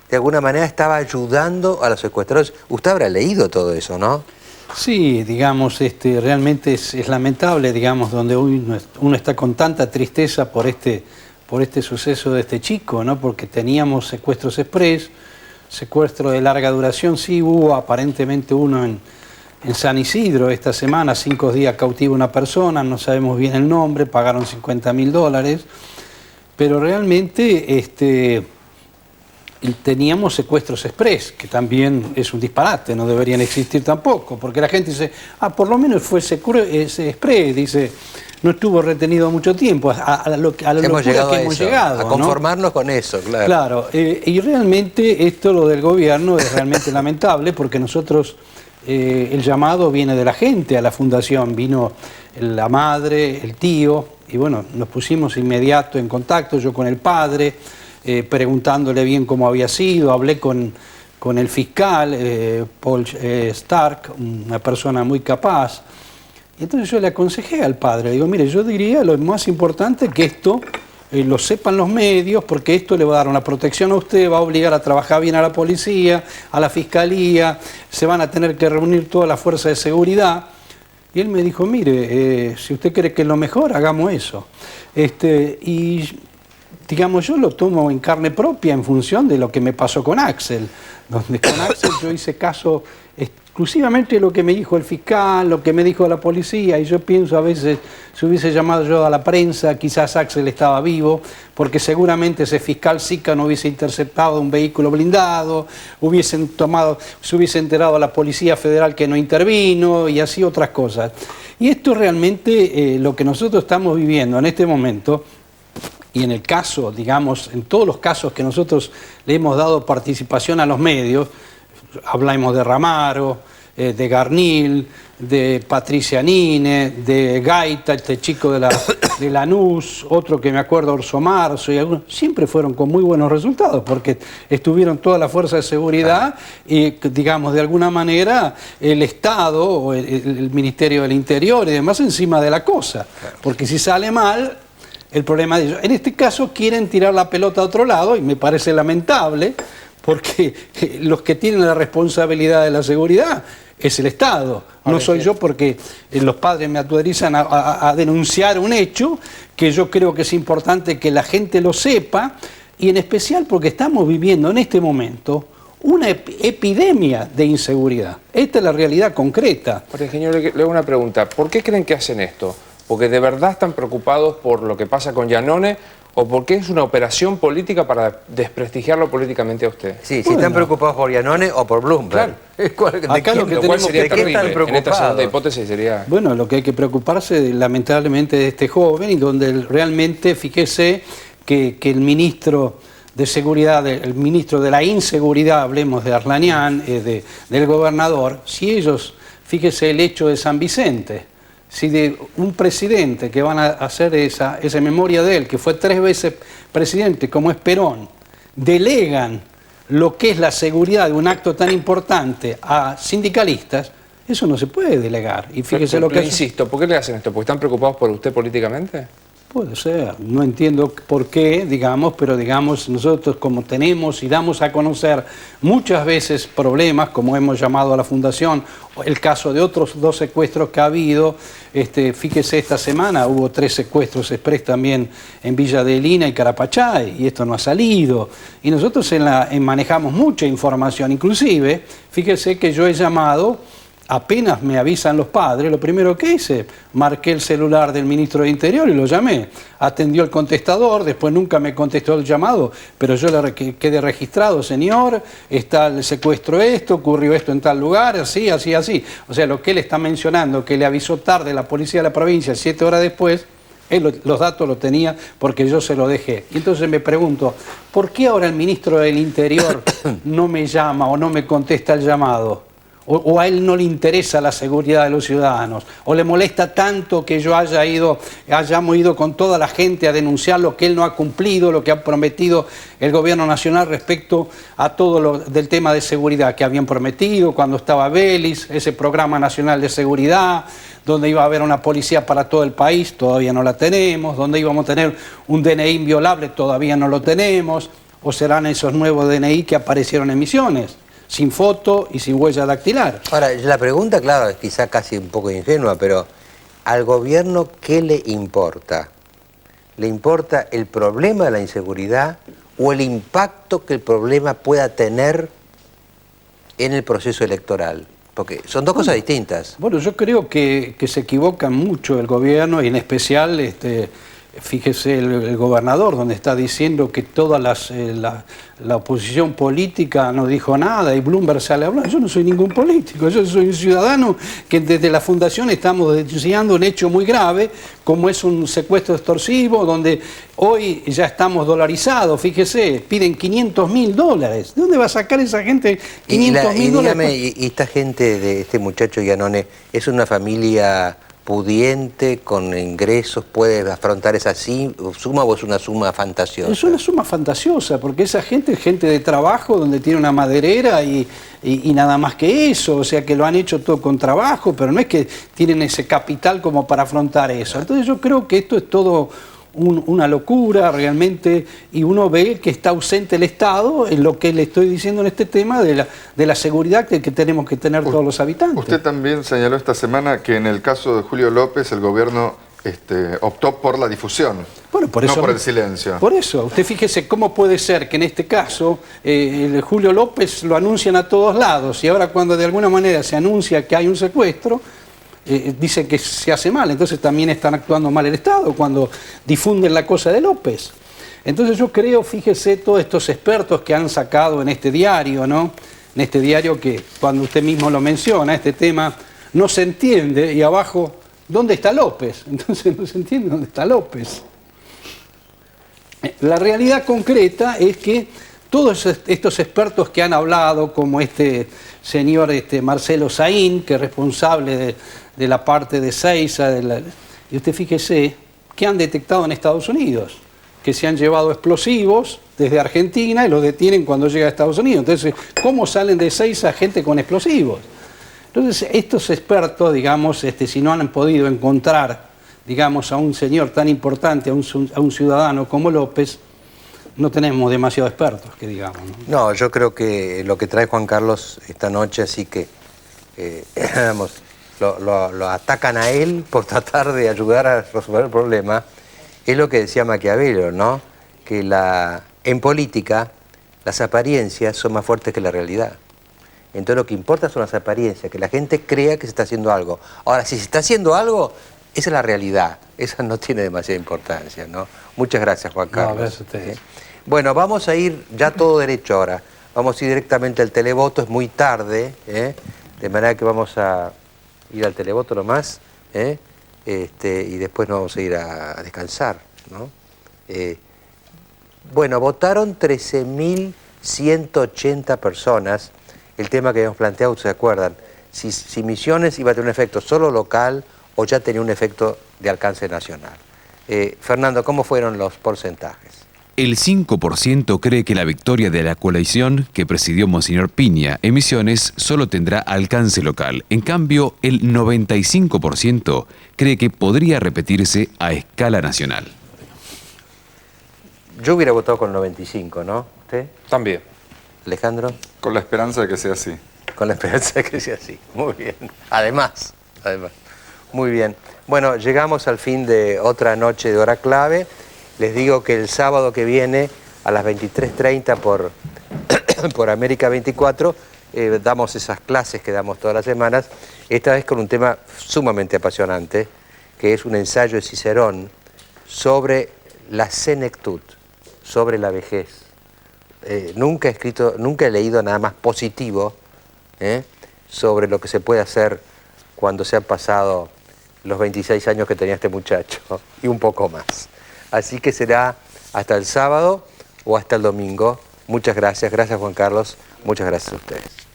de alguna manera estaba ayudando a los secuestradores. Usted habrá leído todo eso, ¿no? Sí, digamos, realmente es lamentable, digamos, donde uno está con tanta tristeza por este suceso de este chico, ¿no? Porque teníamos secuestros express, secuestro de larga duración, sí hubo aparentemente uno en San Isidro esta semana, 5 días cautiva una persona, no sabemos bien el nombre, pagaron $50.000, pero realmente teníamos secuestros express, que también es un disparate, no deberían existir tampoco, porque la gente dice, por lo menos fue express, dice, no estuvo retenido mucho tiempo, a la locura que hemos llegado. A conformarnos, ¿no? Con eso, claro. Claro, y realmente esto, lo del gobierno, es realmente lamentable, porque nosotros... el llamado viene de la gente a la fundación, vino la madre, el tío, y bueno, nos pusimos inmediato en contacto, yo con el padre, preguntándole bien cómo había sido, hablé con el fiscal, Paul Stark, una persona muy capaz, y entonces yo le aconsejé al padre, digo, mire, yo diría lo más importante que esto lo sepan los medios, porque esto le va a dar una protección a usted, va a obligar a trabajar bien a la policía, a la fiscalía, se van a tener que reunir todas las fuerzas de seguridad. Y él me dijo, mire, si usted cree que es lo mejor, hagamos eso. Y digamos, yo lo tomo en carne propia en función de lo que me pasó con Axel, donde con Axel yo hice caso exclusivamente lo que me dijo el fiscal, lo que me dijo la policía, y yo pienso a veces, si hubiese llamado yo a la prensa, quizás Axel estaba vivo, porque seguramente ese fiscal Sica no hubiese interceptado un vehículo blindado, se hubiese enterado a la Policía Federal que no intervino, y así otras cosas. Y esto realmente lo que nosotros estamos viviendo en este momento, y en el caso, digamos, en todos los casos que nosotros le hemos dado participación a los medios, hablamos de Ramaro, de Garnil, de Patricia Nine, de Gaita, este chico de Lanús, otro que me acuerdo, Orso Marzo, y algunos, siempre fueron con muy buenos resultados, porque estuvieron toda la fuerza de seguridad y, digamos, de alguna manera, el Estado, o el Ministerio del Interior y demás encima de la cosa, porque si sale mal, el problema de ellos. En este caso quieren tirar la pelota a otro lado, y me parece lamentable, porque los que tienen la responsabilidad de la seguridad es el Estado, no soy yo, porque los padres me autorizan a denunciar un hecho que yo creo que es importante que la gente lo sepa, y en especial porque estamos viviendo en este momento una epidemia de inseguridad. Esta es la realidad concreta. Ahora, ingeniero, le hago una pregunta. ¿Por qué creen que hacen esto? ¿Porque de verdad están preocupados por lo que pasa con Giannone, o porque es una operación política para desprestigiarlo políticamente a usted? Sí, si están preocupados por Giannone o por Bloomberg. Claro. Acá lo que Lo cual sería ¿de qué están terrible. En esta segunda preocupados? hipótesis sería... Bueno, lo que hay que preocuparse lamentablemente de este joven, y donde realmente, fíjese que el ministro de Seguridad, el ministro de la Inseguridad, hablemos de Arlanián, del gobernador, si ellos, fíjese el hecho de San Vicente, si de un presidente que van a hacer esa memoria de él, que fue 3 veces presidente, como es Perón, delegan lo que es la seguridad de un acto tan importante a sindicalistas, eso no se puede delegar. Y fíjese lo que insisto, ¿por qué le hacen esto? ¿Porque están preocupados por usted políticamente? Puede ser, no entiendo por qué, digamos, pero digamos, nosotros como tenemos y damos a conocer muchas veces problemas, como hemos llamado a la Fundación, el caso de otros 2 secuestros que ha habido, fíjese, esta semana hubo 3 secuestros express también en Villa de Lina y Carapachay, y esto no ha salido. Y nosotros manejamos mucha información, inclusive, fíjese que yo he llamado, apenas me avisan los padres, lo primero que hice, marqué el celular del ministro de Interior y lo llamé. Atendió el contestador, después nunca me contestó el llamado, pero yo le quedé registrado, señor, está el secuestro ocurrió esto en tal lugar, así, así, así. O sea, lo que él está mencionando, que le avisó tarde la policía de la provincia, 7 horas después, él los datos los tenía porque yo se los dejé. Y entonces me pregunto, ¿por qué ahora el ministro del Interior no me llama o no me contesta el llamado? O a él no le interesa la seguridad de los ciudadanos, o le molesta tanto que yo hayamos ido con toda la gente a denunciar lo que él no ha cumplido, lo que ha prometido el gobierno nacional respecto a todo lo del tema de seguridad que habían prometido cuando estaba Vélez, ese programa nacional de seguridad, donde iba a haber una policía para todo el país, todavía no la tenemos, donde íbamos a tener un DNI inviolable, todavía no lo tenemos, o serán esos nuevos DNI que aparecieron en Misiones, sin foto y sin huella dactilar. Ahora, la pregunta, claro, es quizá casi un poco ingenua, pero ¿al gobierno qué le importa? ¿Le importa el problema de la inseguridad o el impacto que el problema pueda tener en el proceso electoral? Porque son dos cosas distintas. Bueno, yo creo que se equivoca mucho el gobierno, y en especial fíjese el gobernador, donde está diciendo que toda la oposición política no dijo nada y Bloomberg sale a hablar. Yo no soy ningún político, yo soy un ciudadano que desde la Fundación estamos denunciando un hecho muy grave, como es un secuestro extorsivo, donde hoy ya estamos dolarizados, fíjese, piden $500.000. ¿De dónde va a sacar esa gente $500.000? Y esta gente de este muchacho Giannone, ¿es una familia pudiente, con ingresos, puede afrontar esa suma o es una suma fantasiosa? Es una suma fantasiosa, porque esa gente es gente de trabajo, donde tiene una maderera y nada más que eso, o sea que lo han hecho todo con trabajo, pero no es que tienen ese capital como para afrontar eso. Entonces yo creo que esto es todo una locura realmente, y uno ve que está ausente el Estado en lo que le estoy diciendo en este tema de la seguridad que tenemos que tener todos los habitantes. Usted también señaló esta semana que en el caso de Julio López el gobierno optó por la difusión, Bueno, por eso, no por el silencio. Por eso, usted fíjese cómo puede ser que en este caso el Julio López lo anuncian a todos lados y ahora cuando de alguna manera se anuncia que hay un secuestro, dicen que se hace mal, entonces también están actuando mal el Estado cuando difunden la cosa de López. Entonces yo creo, fíjese, todos estos expertos que han sacado en este diario, ¿no? En este diario que cuando usted mismo lo menciona, este tema no se entiende y abajo, ¿dónde está López? Entonces no se entiende dónde está López. La realidad concreta es que todos estos expertos que han hablado, como este señor Marcelo Saín, que es responsable de la parte de Seiza, y usted fíjese, que han detectado en Estados Unidos, que se han llevado explosivos desde Argentina y los detienen cuando llega a Estados Unidos. Entonces, ¿cómo salen de Seiza gente con explosivos? Entonces, estos expertos, digamos, si no han podido encontrar, digamos, a un señor tan importante, a un ciudadano como López, no tenemos demasiado expertos, que digamos. No, yo creo que lo que trae Juan Carlos esta noche, así que, digamos, lo atacan a él por tratar de ayudar a resolver el problema, es lo que decía Maquiavelo, ¿no? Que en política las apariencias son más fuertes que la realidad. Entonces lo que importa son las apariencias, que la gente crea que se está haciendo algo. Ahora, si se está haciendo algo, esa es la realidad, esa no tiene demasiada importancia, ¿no? Muchas gracias, Juan Carlos. No, gracias a ustedes. Bueno, vamos a ir ya todo derecho ahora. Vamos a ir directamente al televoto, es muy tarde, de manera que vamos a ir al televoto nomás, y después nos vamos a ir a descansar, ¿no? Bueno, votaron 13.180 personas. El tema que habíamos planteado, ¿se acuerdan? Si Misiones iba a tener un efecto solo local o ya tenía un efecto de alcance nacional. Fernando, ¿cómo fueron los porcentajes? El 5% cree que la victoria de la coalición que presidió Monseñor Piña en Misiones solo tendrá alcance local. En cambio, el 95% cree que podría repetirse a escala nacional. Yo hubiera votado con el 95, ¿no? ¿Usted? También. Alejandro. Con la esperanza de que sea así. Con la esperanza de que sea así. Muy bien. Además. Muy bien. Bueno, llegamos al fin de otra noche de Hora Clave. Les digo que el sábado que viene, a las 23:30 por América 24, damos esas clases que damos todas las semanas, esta vez con un tema sumamente apasionante, que es un ensayo de Cicerón sobre la senectud, sobre la vejez. Nunca he leído nada más positivo sobre lo que se puede hacer cuando se han pasado los 26 años que tenía este muchacho y un poco más. Así que será hasta el sábado o hasta el domingo. Muchas gracias. Gracias, Juan Carlos. Muchas gracias a ustedes.